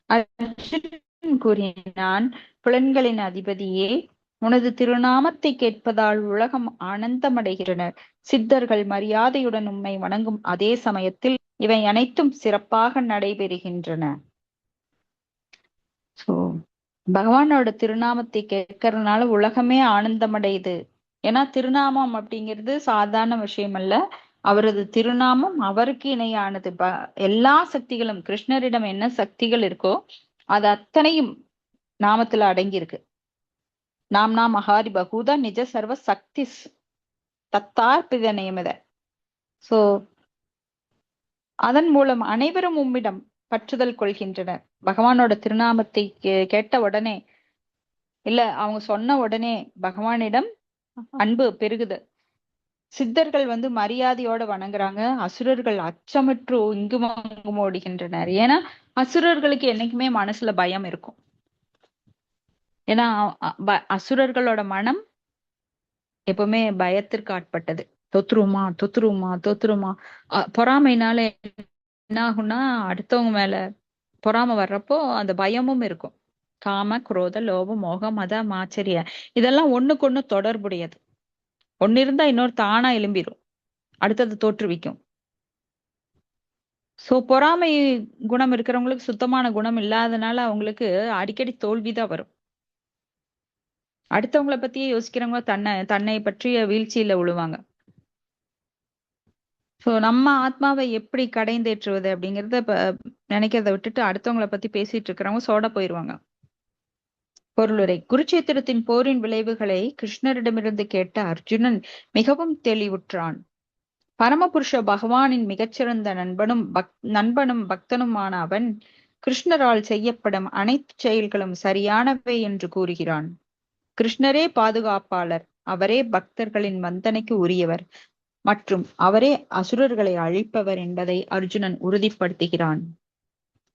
அர்ஜுனன் கூறினான். புலன்களின் அதிபதியே, உனது திருநாமத்தை கேட்பதால் உலகம் ஆனந்தமடைகின்றனர். சித்தர்கள் மரியாதையுடன் உம்மை வணங்கும் அதே சமயத்தில் இவை அனைத்தும் சிறப்பாக நடைபெறுகின்றன. சோ பகவானோட திருநாமத்தை கேட்கறதுனால உலகமே ஆனந்தமடையுது. ஏன்னா திருநாமம் அப்படிங்கிறது சாதாரண விஷயம் அல்ல. அவரது திருநாமம் அவருக்கு இணையானது. எல்லா சக்திகளும் கிருஷ்ணரிடம் என்ன சக்திகள் இருக்கோ அது அத்தனையும் நாமத்துல அடங்கியிருக்கு. நாம்னா மகாரி பகூதா நிஜ சர்வ சக்தி தத்தார்பித நியமித. சோ அதன் மூலம் அனைவரும் உம்மிடம் பற்றுதல் கொள்கின்றனர். பகவானோட திருநாமத்தை கேட்ட உடனே இல்ல அவங்க சொன்ன உடனே பகவானிடம் அன்பு பெருகுது. சித்தர்கள் வந்து மரியாதையோட வணங்குறாங்க, அசுரர்கள் அச்சமுற்று இங்கும் அங்கும் ஓடுகின்றனர். ஏன்னா அசுரர்களுக்கு என்னைக்குமே மனசுல பயம் இருக்கும். ஏன்னா அசுரர்களோட மனம் எப்பவுமே பயத்திற்கு ஆட்பட்டது. தொத்துருமா தொத்துருமா தொத்துருமா. பொறாமைனால என்ன ஆகும்னா, அடுத்தவங்க மேல பொறாமை வர்றப்போ அந்த பயமும் இருக்கும். காம குரோத லோபம் மோகம் மத மாச்சரிய இதெல்லாம் ஒண்ணுக்கு ஒண்ணு தொடர்புடையது. ஒண்ணு இருந்தா இன்னொரு தானா எழும்பிரும், அடுத்தது தோற்றுவிக்கும். சோ பொறாமை குணம் இருக்கிறவங்களுக்கு சுத்தமான குணம் இல்லாதனால அவங்களுக்கு அடிக்கடி தோல்விதான் வரும். அடுத்தவங்கள பத்தியே யோசிக்கிறவங்க தன்னை பற்றிய வீழ்ச்சியில விழுவாங்க. சோ நம்ம ஆத்மாவை எப்படி கடைந்தேற்றுவது அப்படிங்கறத நினைக்கிறத விட்டுட்டு அடுத்தவங்கள பத்தி பேசிட்டு இருக்கிறவங்க சோட போயிருவாங்க. பொருளுரை. குருட்சேத்திரத்தின் போரின் விளைவுகளை கிருஷ்ணரிடமிருந்து கேட்ட அர்ஜுனன் மிகவும் தெளிவுற்றான். பரமபுருஷ பகவானின் மிகச்சிறந்த நண்பனும் பக்தனுமான அவன் கிருஷ்ணரால் செய்யப்படும் அனைத்து செயல்களும் சரியானவை என்று கூறுகிறான். கிருஷ்ணரே பாதுகாப்பாளர், அவரே பக்தர்களின் வந்தனைக்கு உரியவர் மற்றும் அவரே அசுரர்களை அழிப்பவர் என்பதை அர்ஜுனன் உறுதிப்படுத்துகிறான்.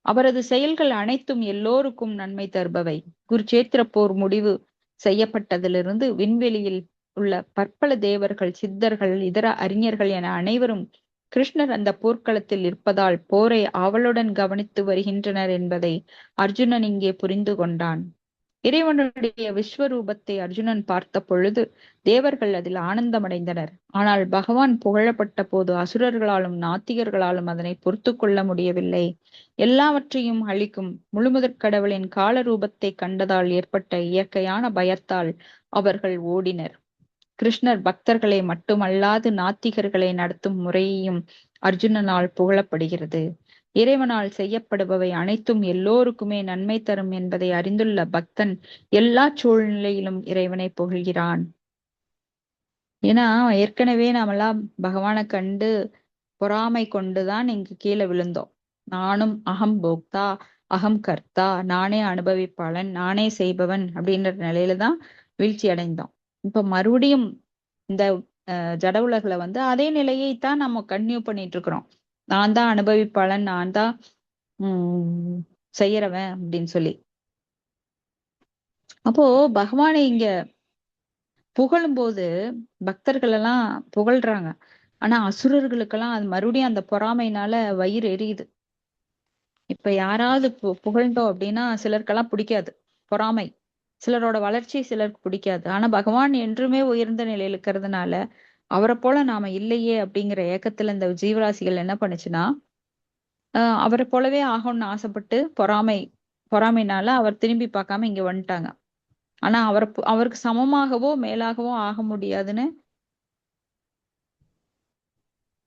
அவரது செயல்கள் அனைத்தும் எல்லோருக்கும் நன்மை தருபவை. குருச்சேத்திர போர் முடிவு செய்யப்பட்டதிலிருந்து விண்வெளியில் உள்ள பற்பல தேவர்கள், சித்தர்கள், இதர அறிஞர்கள் என அனைவரும் கிருஷ்ணர் அந்த போர்க்களத்தில் இருப்பதால் போரை ஆவலுடன் கவனித்து வருகின்றனர் என்பதை அர்ஜுனன் இங்கே புரிந்து கொண்டான். இறைவனுடைய விஸ்வரூபத்தை அர்ஜுனன் பார்த்த பொழுது தேவர்கள் அதில் ஆனந்தமடைந்தனர். ஆனால் பகவான் புகழப்பட்ட போது அசுரர்களாலும் நாத்திகர்களாலும் அதனை பொறுத்து கொள்ள முடியவில்லை. எல்லாவற்றையும் அழிக்கும் முழுமுதற் கடவுளின் கால ரூபத்தை கண்டதால் ஏற்பட்ட இயற்கையான பயத்தால் அவர்கள் ஓடினர். கிருஷ்ணர் பக்தர்களை மட்டுமல்லாது நாத்திகர்களை நடத்தும் முறையையும் அர்ஜுனனால் புகழப்படுகிறது. இறைவனால் செய்யப்படுபவை அனைத்தும் எல்லோருக்குமே நன்மை தரும் என்பதை அறிந்துள்ள பக்தன் எல்லா சூழ்நிலையிலும் இறைவனை புகழ்கிறான். ஏன்னா ஏற்கனவே நாமெல்லாம் பகவானை கண்டு பொறாமை கொண்டுதான் இங்கு கீழே விழுந்தோம். நானும் அகம் போக்தா, அகம் கர்த்தா, நானே அனுபவிப்பாளன், நானே செய்பவன் அப்படின்ற நிலையில தான் வீழ்ச்சி அடைந்தோம். இப்ப மறுபடியும் இந்த ஜட உலகுல வந்து அதே நிலையைத்தான் நம்ம கன்டினியூ பண்ணிட்டு இருக்கிறோம். நான் தான் அனுபவிப்பாளன், நான் தான் செய்யறவன் அப்படின்னு சொல்லி. அப்போ பகவானை இங்க புகழும் போது பக்தர்கள் எல்லாம் புகழ்றாங்க. ஆனா அசுரர்களுக்கெல்லாம் அது மறுபடியும் அந்த பொறாமைனால வயிறு எரியுது. இப்ப யாராவது புகழ்ந்தோம் அப்படின்னா சிலருக்கெல்லாம் பிடிக்காது, பொறாமை. சிலரோட வளர்ச்சி சிலருக்கு பிடிக்காது. ஆனா பகவான் என்றுமே உயர்ந்த நிலையில இருக்கிறதுனால அவரை போல நாம இல்லையே அப்படிங்கிற ஏக்கத்துல இந்த ஜீவராசிகள் என்ன பண்ணுச்சுன்னா அவரை போலவே ஆகணும்னு ஆசைப்பட்டு பொறாமைனால அவர் திரும்பி பார்க்காம இங்க வந்துட்டாங்க. ஆனா அவருக்கு சமமாகவோ மேலாகவோ ஆக முடியாதுன்னு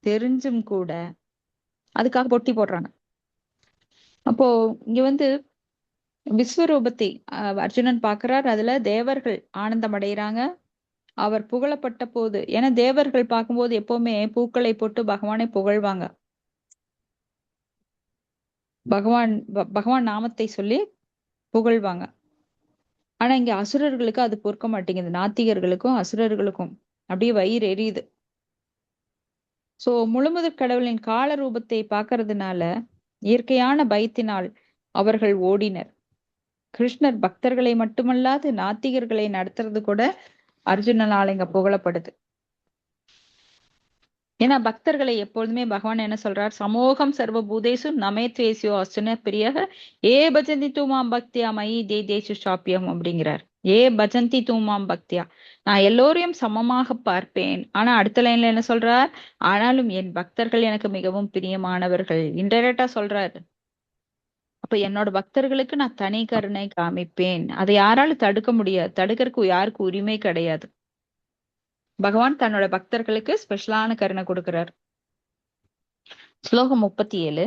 தெரிஞ்சும் கூட அதுக்காக பொட்டி போடுறாங்க. அப்போ இங்க வந்து விஸ்வரூபத்தை அர்ஜுனன் பாக்குறார். அதுல தேவர்கள் ஆனந்தம் அடைகிறாங்க. அவர் புகழப்பட்ட போது, ஏன்னா தேவர்கள் பார்க்கும்போது எப்பவுமே பூக்களை போட்டு பகவானை புகழ்வாங்க. பகவான் நாமத்தை சொல்லி புகழ்வாங்க. ஆனா இங்க அசுரர்களுக்கு அது பொறுக்க மாட்டேங்குது. நாத்திகர்களுக்கும் அசுரர்களுக்கும் அப்படியே வயிறு எரியுது. சோ முழுமுதற் கடவுளின் கால ரூபத்தை பார்க்கறதுனால இயற்கையான பயத்தினால் அவர்கள் ஓடினர். கிருஷ்ணர் பக்தர்களை மட்டுமல்லாது நாத்திகர்களை நடத்துறது கூட அர்ஜுனனால் இங்க புகழப்படுது. ஏன்னா பக்தர்களை எப்பொழுதுமே பகவான் என்ன சொல்றார், சமூகம் சர்வ பூதேசு நமே துவேசியோ அர்ஜுன பிரியக ஏ பஜந்தி தூமாம் பக்தியா மயி தே தேசு சாப்பியம் அப்படிங்கிறார். ஏ பஜந்தி தூமாம் பக்தியா, நான் எல்லோரையும் சமமாக பார்ப்பேன். ஆனா அடுத்த லைன்ல என்ன சொல்றார், ஆனாலும் என் பக்தர்கள் எனக்கு மிகவும் பிரியமானவர்கள். இன்டைரக்டா சொல்றாரு. அப்ப என்னோட பக்தர்களுக்கு நான் தனி கருணை காமிப்பேன். அதை யாராலும் தடுக்க முடியாது. தடுக்கிறதுக்கு யாருக்கு உரிமை கிடையாது. பகவான் தன்னோட பக்தர்களுக்கு ஸ்பெஷலான கருணை கொடுக்கிறார். ஸ்லோகம் 37.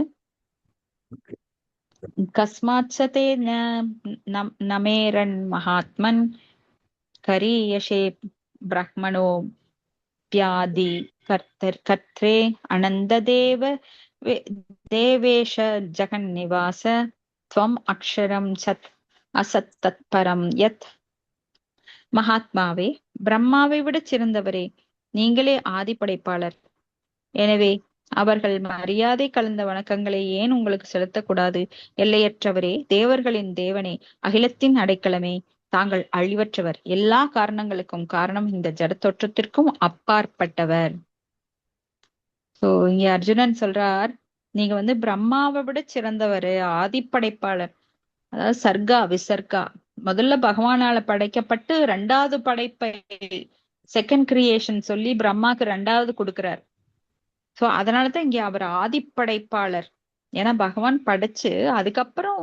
கஸ்மாச்சதே நமேரன் மகாத்மன் கரீயசே பிரஹ்மணோ வியாதி கர்த்தே அனந்த தேவேஷ ஜகன் நிவாச துவம் அக்ஷரம் சத் அசத் தத்பரம் யத். மகாத்மாவே, பிரம்மாவை விட சிறந்தவரே, நீங்களே ஆதி படைப்பாளர். எனவே அவர்கள் மரியாதை கலந்த வணக்கங்களை ஏன் உங்களுக்கு செலுத்தக்கூடாது? எல்லையற்றவரே, தேவர்களின் தேவனே, அகிலத்தின் அடைக்கலமே, தாங்கள் அழிவற்றவர், எல்லா காரணங்களுக்கும் காரணம், இந்த ஜடத்தோற்றத்திற்கும் அப்பாற்பட்டவர். சோ இங்க அர்ஜுனன் சொல்றார், நீங்க வந்து பிரம்மாவை விட சிறந்தவர், ஆதிப்படைப்பாளர். அதாவது சர்க்கா விசர்க்கா, முதல்ல பகவானால படைக்கப்பட்டு ரெண்டாவது படைப்பை, செகண்ட் கிரியேஷன் சொல்லி பிரம்மாக்கு ரெண்டாவது கொடுக்கிறார். சோ அதனாலதான் இங்க அவர் ஆதிப்படைப்பாளர். ஏன்னா பகவான் படைச்சு அதுக்கப்புறம்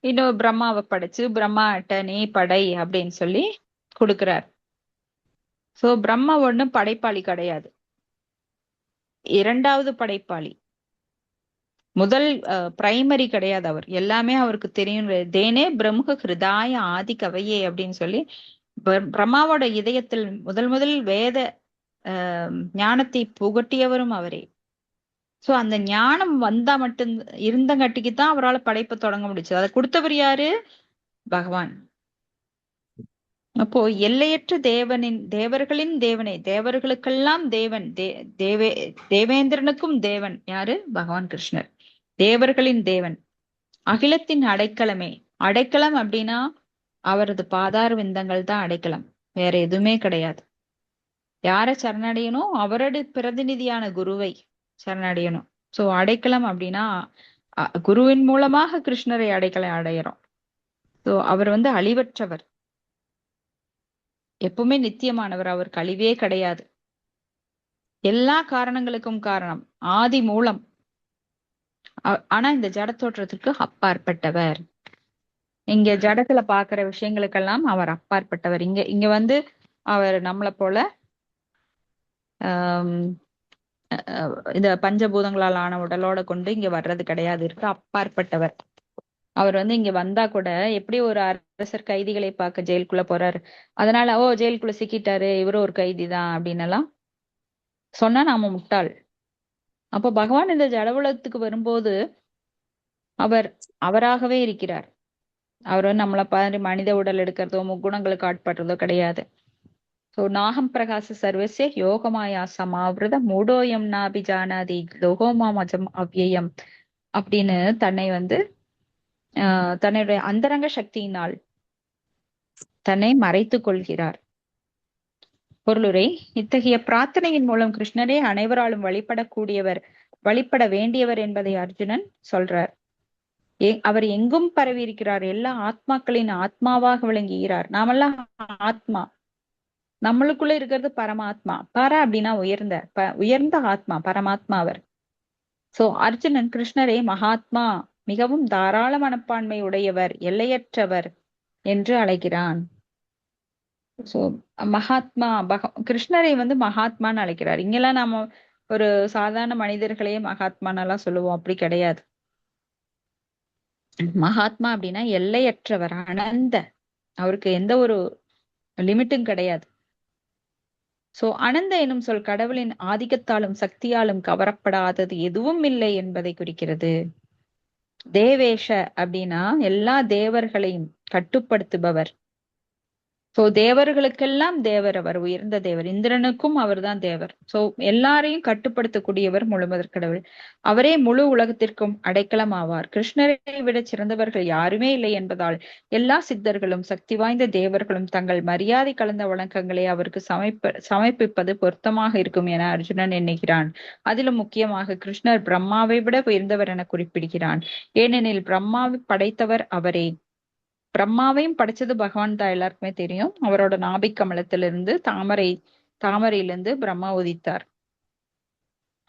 இன்னும் பிரம்மாவை படைச்சு பிரம்மாட்ட நீ படை அப்படின்னு சொல்லி கொடுக்கிறார். சோ பிரம்மா ஒண்ணும் படைப்பாளி கிடையாது, இரண்டாவது படைப்பாளி. முதல் பிரைமரி கிடையாது அவர். எல்லாமே அவருக்கு தெரியும். தேனே பிரம்ம ஹிருதாய ஆதி கவையே அப்படின்னு சொல்லி பிரம்மாவோட இதயத்தில் முதல் முதல் வேத ஞானத்தை புகட்டியவரும் அவரே. சோ அந்த ஞானம் வந்தா மட்டும் இருந்தங்காட்டிக்கு தான் அவரால் படைப்பை தொடங்க முடிச்சது. அதை கொடுத்தவர் யாரு? பகவான். அப்போ எல்லையற்ற தேவனின், தேவர்களின் தேவனே, தேவர்களுக்கெல்லாம் தேவன், தேவேந்திரனுக்கும் தேவன் யாரு? பகவான் கிருஷ்ணர். தேவர்களின் தேவன், அகிலத்தின் அடைக்கலமே. அடைக்கலம் அப்படின்னா அவரது பாதார விந்தங்கள் தான் அடைக்கலம், வேற எதுவுமே கிடையாது. யார சரணடையணும்? அவரது பிரதிநிதியான குருவை சரணடையணும். சோ அடைக்கலம் அப்படின்னா குருவின் மூலமாக கிருஷ்ணரை அடைக்கலம் அடையிறோம். சோ அவர் வந்து அழிவற்றவர், எப்பவுமே நித்தியமானவர், அவருக்கு அழிவே கிடையாது. எல்லா காரணங்களுக்கும் காரணம், ஆதி மூலம். ஆனா இந்த ஜட தோற்றத்துக்கு அப்பாற்பட்டவர். இங்க ஜடத்துல பாக்குற விஷயங்களுக்கெல்லாம் அவர் அப்பாற்பட்டவர். இங்க இங்க வந்து அவர் நம்மளை போல ஆஹ் இந்த பஞ்சபூதங்களால் ஆன உடலோட கொண்டு இங்க வர்றது கிடையாது, இருக்கு அப்பாற்பட்டவர். அவர் வந்து இங்க வந்தா கூட எப்படி ஒரு அரசர் கைதிகளை பார்க்க ஜெயிலுக்குள்ள போறாரு, அதனால ஓ ஜெயிலுக்குள்ள சிக்கிட்டாரு இவரும் ஒரு கைதி தான் அப்படின்னு எல்லாம் சொன்னா நாம முட்டாள். அப்போ பகவான் இந்த ஜடவுலகத்துக்கு வரும்போது அவர் அவராகவே இருக்கிறார். அவர் வந்து நம்மளை பாரு மனித உடல் எடுக்கிறதோ முக்குணங்களுக்கு ஆட்படுறதோ கிடையாது. சோ நாகம் பிரகாச சர்வசிய யோகமாயா சமாவிரத மூடோயம் நாபிஜானாதி லோகோமாமஜம் அவ்யயம் அப்படின்னு தன்னை வந்து தன்னுடைய அந்தரங்க சக்தியினால் தன்னை மறைத்துக் கொள்கிறார். பொருளுரை: இத்தகைய பிரார்த்தனையின் மூலம் கிருஷ்ணரே அனைவராலும் வழிபடக்கூடியவர், வழிபட வேண்டியவர் என்பதை அர்ஜுனன் சொல்றார். அவர் எங்கும் பரவி இருக்கிறார், எல்லா ஆத்மாக்களின் ஆத்மாவாக விளங்குகிறார். நாமெல்லாம் ஆத்மா, நம்மளுக்குள்ள இருக்கிறது பரமாத்மா. பர அப்படின்னா உயர்ந்த, உயர்ந்த ஆத்மா பரமாத்மா அவர். சோ அர்ஜுனன் கிருஷ்ணரே மகாத்மா, மிகவும் தாராள மனப்பான்மை உடையவர், எல்லையற்றவர் என்று அழைக்கிறான். சோ மகாத்மா கிருஷ்ணரை வந்து மகாத்மான்னு அழைக்கிறார். இங்கெல்லாம் நாம ஒரு சாதாரண மனிதர்களையே மகாத்மான்னு எல்லாம் சொல்லுவோம், அப்படி கிடையாது. மகாத்மா அப்படின்னா எல்லையற்றவர், அனந்த, அவருக்கு எந்த ஒரு லிமிட்டும் கிடையாது. சோ அனந்த எனும் சொல் கடவுளின் ஆதிக்கத்தாலும் சக்தியாலும் கவரப்படாதது எதுவும் இல்லை என்பதை குறிக்கிறது. தேவேஷ அப்படின்னா எல்லா தேவர்களையும் கட்டுப்படுத்துபவர். சோ தேவர்களுக்கெல்லாம் தேவர் அவர், உயர்ந்த தேவர். இந்திரனுக்கும் அவர் தான் தேவர். சோ எல்லாரையும் கட்டுப்படுத்தக்கூடியவர் முழுமுதற் கடவுள். அவரே முழு உலகத்திற்கும் அடைக்கலம் ஆவார். கிருஷ்ணரை விட சிறந்தவர்கள் யாருமே இல்லை என்பதால் எல்லா சித்தர்களும் சக்தி வாய்ந்த தேவர்களும் தங்கள் மரியாதை கலந்த வணக்கங்களை அவருக்கு சமர்ப்பிப்பது பொருத்தமாக இருக்கும் என அர்ஜுனன் எண்ணுகிறான். அதிலும் முக்கியமாக கிருஷ்ணர் பிரம்மாவை விட உயர்ந்தவர் என குறிப்பிடுகிறான். ஏனெனில் பிரம்மாவை படைத்தவர் அவரே. பிரம்மாவையும் படைச்சது பகவான் தான், எல்லாருக்குமே தெரியும். அவரோட நாபிக் கமலத்திலிருந்து தாமரையிலிருந்து பிரம்மா உதித்தார்.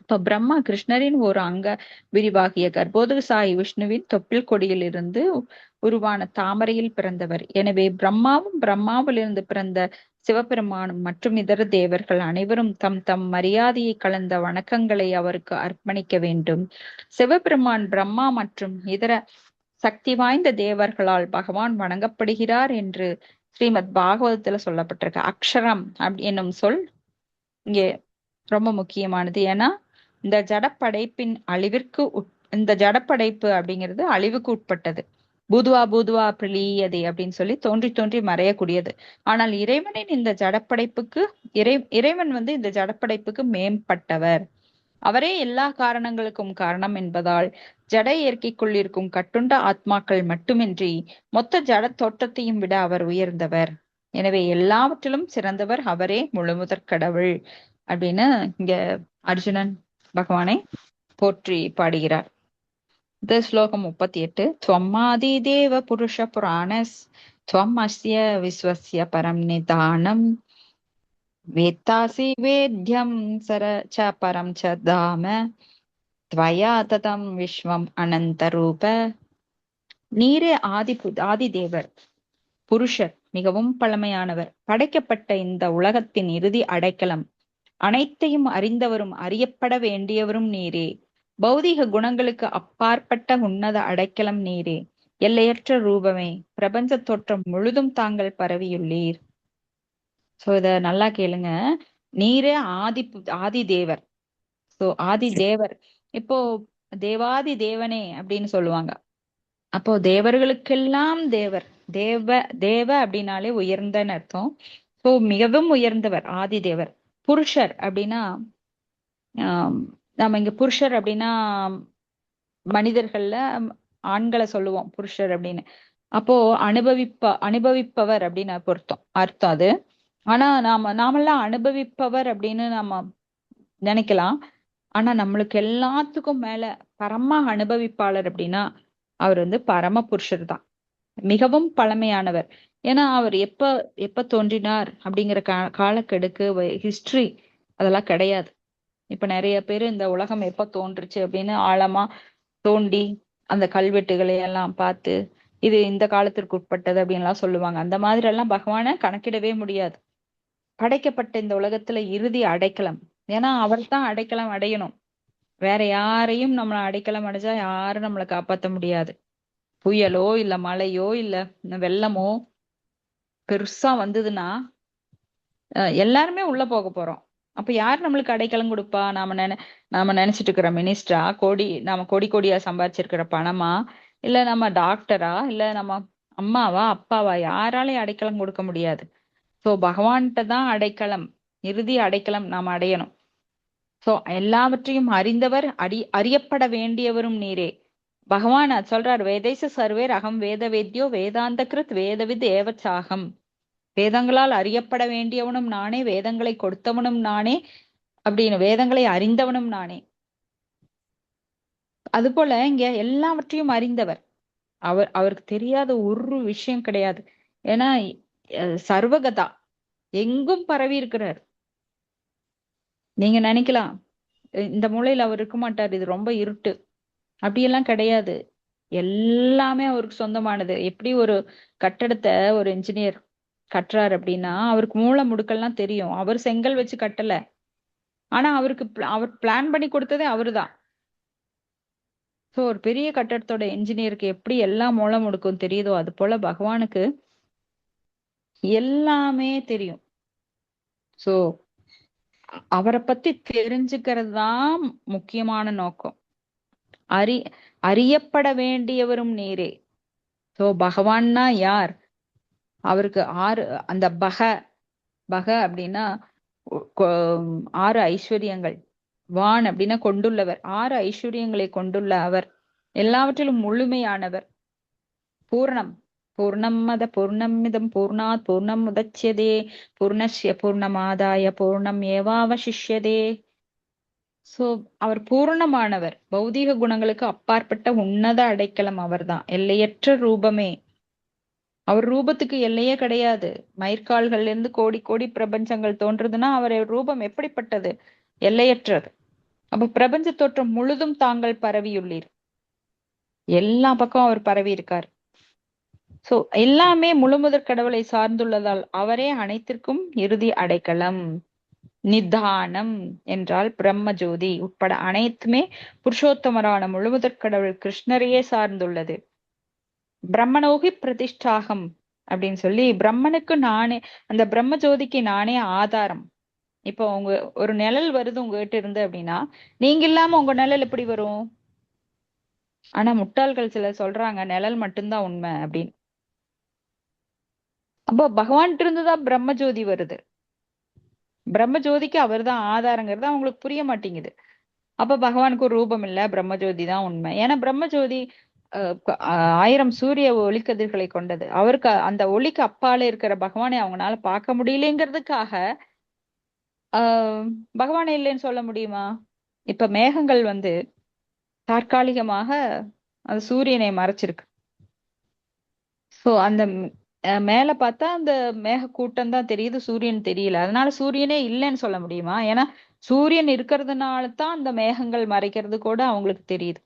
இப்ப பிரம்மா கிருஷ்ணரின் ஒரு அங்க விரிவாகிய கர்ப்போதக சாயி விஷ்ணுவின் தொப்பில் கொடியில் இருந்து உருவான தாமரையில் பிறந்தவர். எனவே பிரம்மாவும் பிரம்மாவிலிருந்து பிறந்த சிவபெருமானும் மற்றும் இதர தேவர்கள் அனைவரும் தம் தம் மரியாதையை கலந்த வணக்கங்களை அவருக்கு அர்ப்பணிக்க வேண்டும். சிவபெருமான் பிரம்மா மற்றும் இதர சக்தி வாய்ந்த தேவர்களால் பகவான் வணங்கப்படுகிறார் என்று ஸ்ரீமத் பாகவதத்துல சொல்லப்பட்டிருக்கு. அக்ஷரம் என்னும் சொல் இங்கே ரொம்ப முக்கியமானது. ஏன்னா இந்த ஜடப்படைப்பின் அழிவிற்கு இந்த ஜடப்படைப்பு அப்படிங்கிறது அழிவுக்கு உட்பட்டது. பூதுவா பூதுவா பிரளீயதே அப்படின்னு சொல்லி தோன்றி தோன்றி மறையக்கூடியது. ஆனால் இறைவனின் இந்த ஜடப்படைப்புக்கு இறைவன் வந்து இந்த ஜடப்படைப்புக்கு மேம்பட்டவர். அவரே எல்லா காரணங்களுக்கும் காரணம் என்பதால் ஜட இயற்கைக்குள் இருக்கும் கட்டுண்ட ஆத்மாக்கள் மட்டுமின்றி மொத்த ஜட தோற்றத்தையும் விட அவர் உயர்ந்தவர். எனவே எல்லாவற்றிலும் சிறந்தவர் அவரே முழுமுதற் கடவுள் அப்படின்னு இங்க அர்ஜுனன் பகவானை போற்றி பாடுகிறார். இது ஸ்லோகம் 38. त्वमादि देव पुरुष पुराणस् त्वम् अस्य विश्वस्य परं निधानम् वेत्तासि वेद्यं सर च परं च धाम त्वया ततं விஸ்வம் அனந்த ரூப. நீரே ஆதி தேவர், புருஷர், மிகவும் பழமையானவர், படைக்கப்பட்ட இந்த உலகத்தின் இறுதி அடைக்கலம், அனைத்தையும் அறிந்தவரும் அறியப்பட வேண்டியவரும் நீரே. பௌதிக குணங்களுக்கு அப்பாற்பட்ட உன்னத அடைக்கலம் நீரே. எல்லையற்ற ரூபமே, பிரபஞ்ச தோற்றம் முழுதும் தாங்கள் பரவியுள்ளீர். சோ இத நல்லா கேளுங்க. நீரே ஆதி தேவர். சோ ஆதி தேவர், இப்போ தேவாதி தேவனே அப்படின்னு சொல்லுவாங்க. அப்போ தேவர்களுக்கெல்லாம் தேவர். தேவ அப்படின்னாலே உயர்ந்தன்னு அர்த்தம். சோ மிகவும் உயர்ந்தவர் ஆதி தேவர். புருஷர் அப்படின்னா நம்ம இங்க புருஷர் அப்படின்னா மனிதர்கள்ல ஆண்களை சொல்லுவோம் புருஷர் அப்படின்னு. அப்போ அனுபவிப்பவர் அப்படின்னு அர்த்தம் அது. ஆனா நாமெல்லாம் அனுபவிப்பவர் அப்படின்னு நாம நினைக்கலாம். ஆனா நம்மளுக்கு எல்லாத்துக்கும் மேல பரம அனுபவிப்பாளர் அப்படின்னா அவர் வந்து பரம புருஷர் தான். மிகவும் பழமையானவர். ஏன்னா அவர் எப்ப தோன்றினார் அப்படிங்கிற காலக்கெடுக்கு ஹிஸ்டரி அதெல்லாம் கிடையாது. இப்ப நிறைய பேர் இந்த உலகம் எப்ப தோன்றுச்சு அப்படின்னு ஆழமா தோண்டி அந்த கல்வெட்டுகளை எல்லாம் பார்த்து இது இந்த காலத்திற்கு உட்பட்டது அப்படின்லாம் சொல்லுவாங்க. அந்த மாதிரி எல்லாம் பகவானை கணக்கிடவே முடியாது. படைக்கப்பட்ட இந்த உலகத்துல இறுதி அடைக்கலம். ஏன்னா அவர் தான் அடைக்கலம் அடையணும். வேற யாரையும் நம்மளை அடைக்கலம் அடைஞ்சா யாரும் நம்மளை காப்பாத்த முடியாது. புயலோ இல்ல மழையோ இல்ல வெள்ளமோ பெருசா வந்ததுன்னா எல்லாருமே உள்ள போக போறோம். அப்ப யார் நம்மளுக்கு அடைக்கலம் கொடுப்பா? நாம நினைச்சிட்டு இருக்கிற மினிஸ்டரா, நாம கோடியா சம்பாதிச்சிருக்கிற பணமா, இல்ல நம்ம டாக்டரா, இல்ல நம்ம அம்மாவா அப்பாவா? யாராலையும் அடைக்கலம் கொடுக்க முடியாது. சோ பகவான்கிட்ட தான் அடைக்கலம், இறுதி அடைக்கலம் நாம அடையணும். சோ எல்லாவற்றையும் அறிந்தவர், அறியப்பட வேண்டியவரும் நீரே. பகவான் சொல்றார், வேதைச சர்வேர் அகம் வேத வேத்யோ வேதாந்த கிருத் வேதவித் ஏவச்சாகம். வேதங்களால் அறியப்பட வேண்டியவனும் நானே, வேதங்களை கொடுத்தவனும் நானே அப்படின்னு, வேதங்களை அறிந்தவனும் நானே. அது போல இங்க எல்லாவற்றையும் அறிந்தவர். அவருக்கு தெரியாத ஒரு விஷயம் கிடையாது. ஏன்னா சர்வகதா, எங்கும் பரவி இருக்கிறார். நீங்க நினைக்கலாம் இந்த மூலையில அவர் இருக்க மாட்டார், இது ரொம்ப இருட்டு, அப்படியெல்லாம் கிடையாது. எல்லாமே அவருக்கு சொந்தமானது. எப்படி ஒரு கட்டடத்தை ஒரு இன்ஜினியர் கட்டுறாரு அப்படின்னா அவருக்கு மூல முடுக்கெல்லாம் தெரியும். அவர் செங்கல் வச்சு கட்டல, ஆனா அவர் பிளான் பண்ணி கொடுத்ததே அவருதான். சோ ஒரு பெரிய கட்டடத்தோட என்ஜினியருக்கு எப்படி எல்லா மூல முடுக்கும் தெரியுதோ அது போல பகவானுக்கு எல்லாமே தெரியும். சோ அவரை பத்தி தெரிஞ்சுக்கிறது தான் முக்கியமான நோக்கம். அறியப்பட வேண்டியவரும் நீரே. சோ பகவான்னா யார்? அவருக்கு அந்த பக அப்படின்னா 6 ஐஸ்வர்யங்கள். வான் அப்படின்னா கொண்டுள்ளவர். 6 ஐஸ்வர்யங்களை கொண்டுள்ள அவர் எல்லாவற்றிலும் முழுமையானவர். பூர்ணம் பூர்ணமத பூர்ணமிதம் பூர்ணாத் பூர்ணம் உதச்யதே பூர்ணஸ்ய பூர்ணமாதாய பூர்ணம் ஏவாவசிஷ்யதே. சோ அவர் பூர்ணமானவர். பௌதீக குணங்களுக்கு அப்பாற்பட்ட உன்னத அடைக்கலம் அவர்தான். எல்லையற்ற ரூபமே. அவர் ரூபத்துக்கு எல்லையே கிடையாது. மயிர்கால்கள்ல இருந்து கோடி கோடி பிரபஞ்சங்கள் தோன்றதுன்னா அவர் ரூபம் எப்படிப்பட்டது? எல்லையற்றது. அப்ப பிரபஞ்ச தோற்றம் முழுதும் தாங்கள் பரவியுள்ளீர். எல்லா பக்கம் அவர் பரவி இருக்கார். சோ எல்லாமே முழுமுதற் கடவுளை சார்ந்துள்ளதால் அவரே அனைத்திற்கும் இறுதி அடைக்கலம். நிதானம் என்றால் பிரம்ம ஜோதி உட்பட அனைத்துமே புருஷோத்தமரான முழுமுதற் கடவுள் கிருஷ்ணரையே சார்ந்துள்ளது. பிரம்மனோகி பிரதிஷ்டாகம் அப்படின்னு சொல்லி பிரம்மனுக்கு நானே, அந்த பிரம்ம ஜோதிக்கு நானே ஆதாரம். இப்போ ஒரு நிழல் வருது உங்ககிட்ட இருந்து அப்படின்னா நீங்க இல்லாம உங்க நிழல் எப்படி வரும்? ஆனா முட்டாள்கள் சிலர் சொல்றாங்க நிழல் மட்டும்தான் உண்மை அப்படின்னு. அப்போ பகவான்கிட்ட இருந்துதான் பிரம்மஜோதி வருது. பிரம்மஜோதிக்கு அவர்தான் ஆதாரங்கிறது அவங்களுக்கு புரிய மாட்டேங்குது. அப்ப பகவானுக்கு ஒரு ரூபம் இல்ல, பிரம்மஜோதி தான் உண்மை. ஏன்னா பிரம்மஜோதி 1000 சூரிய ஒளிக்கதிர்களை கொண்டது. அவருக்கு அந்த ஒளிக்கு அப்பால இருக்கிற பகவானை அவங்களால பார்க்க முடியலங்கிறதுக்காக ஆஹ் பகவானே இல்லைன்னு சொல்ல முடியுமா? இப்ப மேகங்கள் வந்து தற்காலிகமாக அந்த சூரியனை மறைச்சிருக்கு. சோ அந்த மேல பார்த்தா அந்த மேக கூட்டம் தான் தெரியுது, சூரியன் தெரியல. அதனால சூரியனே இல்லைன்னு சொல்ல முடியுமா? ஏன்னா சூரியன் இருக்கிறதுனால தான் அந்த மேகங்கள் மறைக்கிறது கூட அவங்களுக்கு தெரியுது.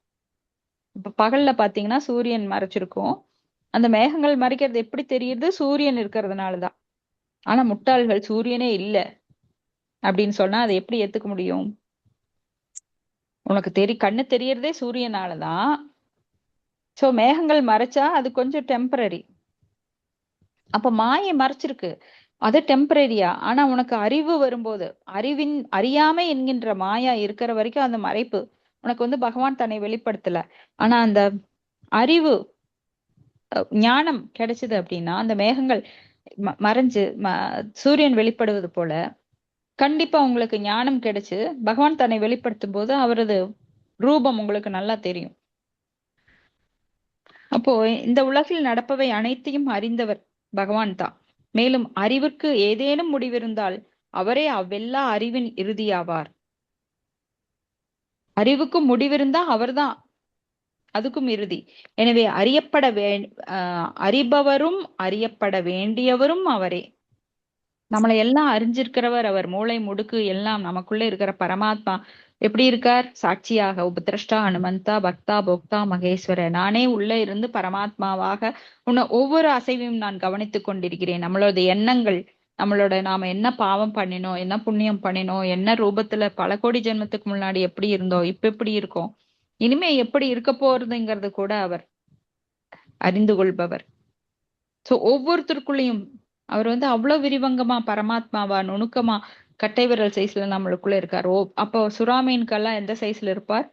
இப்ப பகல்ல பாத்தீங்கன்னா சூரியன் மறைச்சிருக்கும். அந்த மேகங்கள் மறைக்கிறது எப்படி தெரியுது? சூரியன் இருக்கிறதுனாலதான். ஆனா முட்டாள்கள் சூரியனே இல்ல அப்படின்னு சொன்னா அதை எப்படி ஏத்துக்க முடியும்? உனக்கு கண்ணு தெரியறதே சூரியனாலதான். சோ மேகங்கள் மறைச்சா அது கொஞ்சம் டெம்பரரி. அப்ப மாயை மறைச்சிருக்கு, அது டெம்பரரியா. ஆனா உனக்கு அறிவு வரும்போது, அறியாமை என்கின்ற மாயா இருக்கிற வரைக்கும் அந்த மறைப்பு உனக்கு வந்து பகவான் தன்னை வெளிப்படுத்தல. ஆனா அந்த அறிவு ஞானம் கிடைச்சது அப்படின்னா அந்த மேகங்கள் மறைஞ்சு சூரியன் வெளிப்படுவது போல கண்டிப்பா உங்களுக்கு ஞானம் கிடைச்சு பகவான் தன்னை வெளிப்படுத்தும் போது அவரது ரூபம் உங்களுக்கு நல்லா தெரியும். அப்போ இந்த உலகில் நடப்பவை அனைத்தையும் அறிந்தவர் பகவான் தான். மேலும் அறிவிற்கு ஏதேனும் முடிவிருந்தால் அவரே அவ்வெல்லா அறிவின் இறுதியாவார். அறிவுக்கும் முடிவிருந்தா அவர்தான் அதுக்கும் இறுதி. எனவே அறிபவரும் அறியப்பட வேண்டியவரும் அவரே. நம்மளை எல்லாம் அறிஞ்சிருக்கிறவர் அவர். மூளை முடுக்கு எல்லாம் நமக்குள்ள இருக்கிற பரமாத்மா எப்படி இருக்கார்? சாட்சியாக உபதிரஷ்டா அனுமந்தா பக்தா போக்தா மகேஸ்வர. நானே உள்ள இருந்து பரமாத்மாவாக ஒவ்வொரு அசைவையும் நான் கவனித்துக் கொண்டிருக்கிறேன். நம்மளோட எண்ணங்கள், நாம என்ன பாவம் பண்ணினோம், என்ன புண்ணியம் பண்ணினோம், என்ன ரூபத்துல பல கோடி ஜென்மத்துக்கு முன்னாடி எப்படி இருந்தோம், இப்ப எப்படி இருக்கோம், இனிமே எப்படி இருக்க போறதுங்கிறது கூட அவர் அறிந்து கொள்பவர். சோ ஒவ்வொருத்தருக்குள்ளயும் அவர் வந்து அவ்வளவு விரிவங்கமா பரமாத்மாவா நுணுக்கமா கட்டை விரல் சைஸ்ல நம்மளுக்குள்ள இருக்கார். அப்போ சுறாமீன்கெல்லாம் எந்த சைஸ்ல இருப்பார்?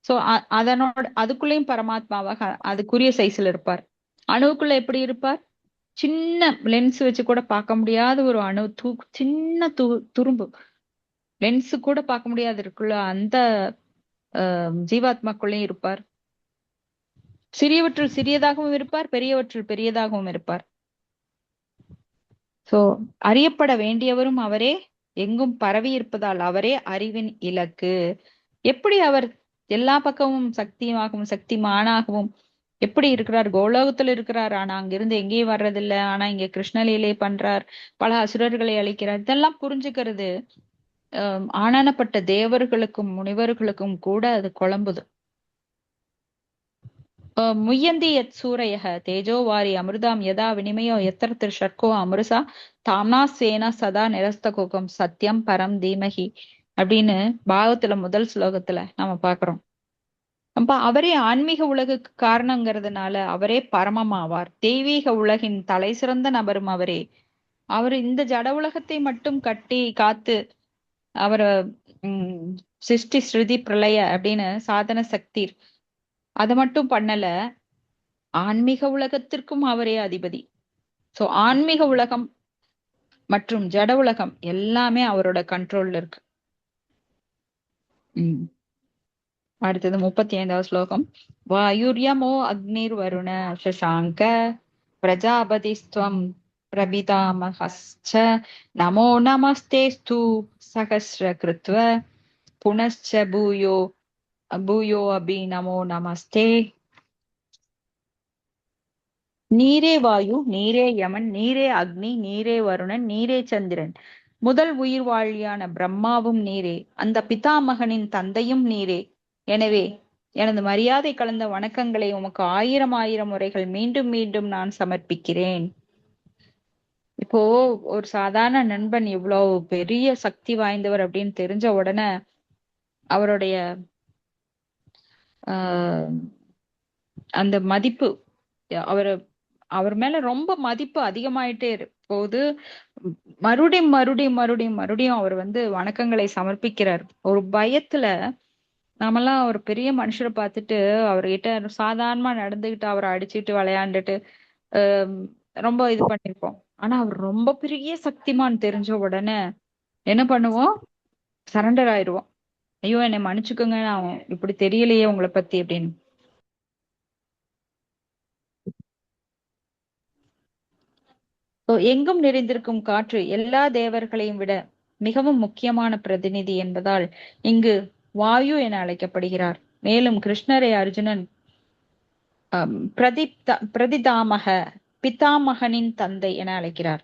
சோ அதனோட அதுக்குள்ளேயும் பரமாத்மாவாக அதுக்குரிய சைஸ்ல இருப்பார். அணுவுக்குள்ள எப்படி இருப்பார்? சின்ன லென்ஸ் வச்சு கூட பார்க்க முடியாத ஒரு அணு சின்ன துரும்பு லென்ஸ் கூட பார்க்க முடியாது இருக்குள்ள அந்த ஜீவாத்மாக்குள்ளேயும் இருப்பார். சிறியவற்றில் சிறியதாகவும் இருப்பார், பெரியவற்றில் பெரியதாகவும் இருப்பார். சோ அறியப்பட வேண்டியவரும் அவரே, எங்கும் பரவி இருப்பதால் அவரே அறிவின் இலக்கு. எப்படி அவர் எல்லா பக்கமும் சக்தியாகவும் சக்திமானாகவும் எப்படி இருக்கிறார்? கோலோகத்துல இருக்கிறார், ஆனா அங்கிருந்து எங்கேயும் வர்றதில்ல. ஆனா இங்க கிருஷ்ணலீலை பண்றார், பல அசுரர்களை அழிக்கிறார். இதெல்லாம் புரிஞ்சுக்கிறது ஆனானப்பட்ட தேவர்களுக்கும் முனிவர்களுக்கும் கூட அது குழம்புது. முய்யந்தி யத் சூரயः தேஜோ வாரி அமிர்தாம் யதா வினிமயோ எத்திர திருஷர்க்கோ அமிர்சா தாம்னா சேனா சதா நிரஸ்தகோகம் சத்தியம் பரம் தீமகி அப்படின்னு பாகத்துல முதல் ஸ்லோகத்துல நாம பாக்குறோம். அப்ப அவரே ஆன்மீக உலகுக்கு காரணங்கிறதுனால அவரே பரமமாவார். தெய்வீக உலகின் தலை சிறந்த நபரும் அவரே. அவர் இந்த ஜட உலகத்தை மட்டும் கட்டி காத்து அவரை சிருஷ்டி ஸ்ருதி பிரளய அப்படின்னு சாதன சக்தி அதை மட்டும் பண்ணல, ஆன்மீக உலகத்திற்கும் அவரே அதிபதி. சோ ஆன்மீக உலகம் மற்றும் ஜட உலகம் எல்லாமே அவரோட கண்ட்ரோல்ல இருக்கு. அடுத்தது 35வது ஸ்லோகம். வாயுர்யமோ அக்னிர் வருண சசாங்க பிரஜாபதிஸ்துவம் பிரபிதாமஹஸ்ச நமோ நமஸ்தேஸ்து சகஸ்ர கிருத்வ புனశ్చ பூயோ பூயோ அபி நமோ நமஸ்தே. நீரே வாயு, நீரே யமன், நீரே அக்னி, நீரே வருணன், நீரே சந்திரன், முதல் உயிர் வாழியான பிரம்மாவும் நீரே, அந்த பிதாமகனின் தந்தையும் நீரே. எனவே எனது மரியாதை கலந்த வணக்கங்களை உமக்கு 1000 முறைகள் மீண்டும் மீண்டும் நான் சமர்ப்பிக்கிறேன். இப்போ ஒரு சாதாரண நண்பன் இவ்வளவு பெரிய சக்தி வாய்ந்தவர் அப்படின்னு தெரிஞ்ச உடனே அவருடைய அந்த மதிப்பு, அவர் மேல ரொம்ப மதிப்பு அதிகமாயிட்டே போது மறுபடியும் மறுபடியும் மறுபடியும் மறுபடியும் அவர் வந்து வணக்கங்களை சமர்ப்பிக்கிறார். ஒரு பயத்துல நாமெல்லாம் ஒரு பெரிய மனுஷரை பார்த்துட்டு அவர்கிட்ட சாதாரணமா நடந்துகிட்டு அவரை அடிச்சிட்டு விளையாண்டுட்டு ஆஹ் ரொம்ப இது பண்ணிருப்போம். ஆனா அவர் ரொம்ப பெரிய சக்திமான் தெரிஞ்ச உடனே என்ன பண்ணுவோம்? சரண்டர் ஆயிடுவோம். ஐயோ என்னை மன்னிச்சுக்கோங்க, நான் இப்படி தெரியலையே உங்களை பத்தி அப்படின்னு. So, எங்கும் நிறைந்திருக்கும் காற்று எல்லா தேவர்களையும் விட மிகவும் முக்கியமான பிரதிநிதி என்பதால் இங்கு வாயு என அழைக்கப்படுகிறார். மேலும் கிருஷ்ணரை அர்ஜுனன் பிரதிதாமக பிதாமகனின் தந்தை என அழைக்கிறார்.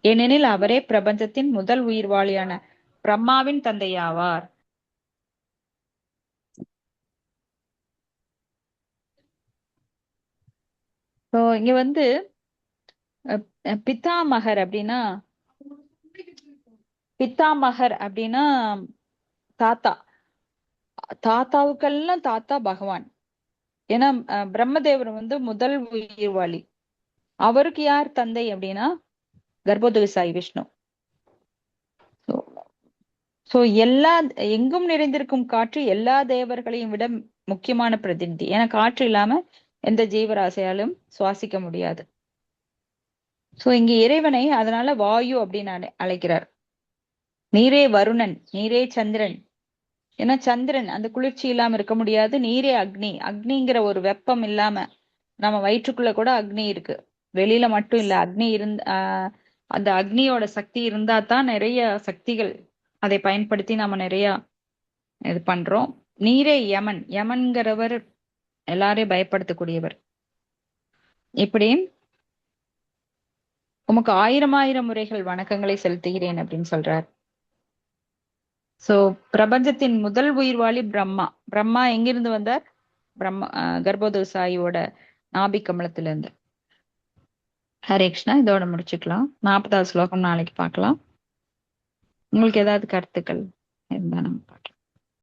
ஏனெனில் அவரே பிரபஞ்சத்தின் முதல் உயிர்வாளியான பிரம்மாவின் தந்தையாவார். ஸோ இங்க வந்து பிதாமகர் அப்படின்னா பித்தாமகர் அப்படின்னா தாத்தா. தாத்தாவுக்கெல்லாம் தாத்தா பகவான். ஏன்னா பிரம்மதேவர் வந்து முதல் உயிர்வாளி. அவருக்கு யார் தந்தை அப்படின்னா கர்ப்போதவிசாயி விஷ்ணு. சோ எல்லா எங்கும் நிறைந்திருக்கும் காற்று எல்லா தேவர்களையும் விட முக்கியமான பிரதிநிதி. ஏன்னா காற்று இல்லாம எந்த ஜீவராசியாலும் சுவாசிக்க முடியாது. சோ இங்க இறைவனை அதனால வாயு அப்படின்னு அழைக்கிறார். நீரே வருணன், நீரே சந்திரன். ஏன்னா சந்திரன் அந்த குளிர்ச்சி இல்லாம இருக்க முடியாது. நீரே அக்னி, அக்னிங்கிற ஒரு வெப்பம் இல்லாம நம்ம வயிற்றுக்குள்ள கூட அக்னி இருக்கு, வெளியில மட்டும் இல்ல. அக்னி அந்த அக்னியோட சக்தி இருந்தா தான் நிறைய சக்திகள் அதை பயன்படுத்தி நாம நிறைய இது பண்றோம். நீரே யமன், யமன்கிறவர் எல்லாரையும் பயப்படுத்தக்கூடியவர். இப்படி உமக்கு ஆயிரம் ஆயிரம் முறைகள் வணக்கங்களை செலுத்துகிறேன் அப்படின்னு சொல்றார். சோ பிரபஞ்சத்தின் முதல் உயிர்வாளி பிரம்மா. பிரம்மா எங்கிருந்து வந்தார்? பிரம்மா கர்ப்போதசாயியோட நாபி கமலத்துல இருந்து. ஹரே கிருஷ்ணா. இதோட முடிச்சுக்கலாம். 40வது ஸ்லோகம் நாளைக்கு பார்க்கலாம். உங்களுக்கு ஏதாவது கருத்துக்கள் இருந்தா நம்ம பார்க்கலாம்.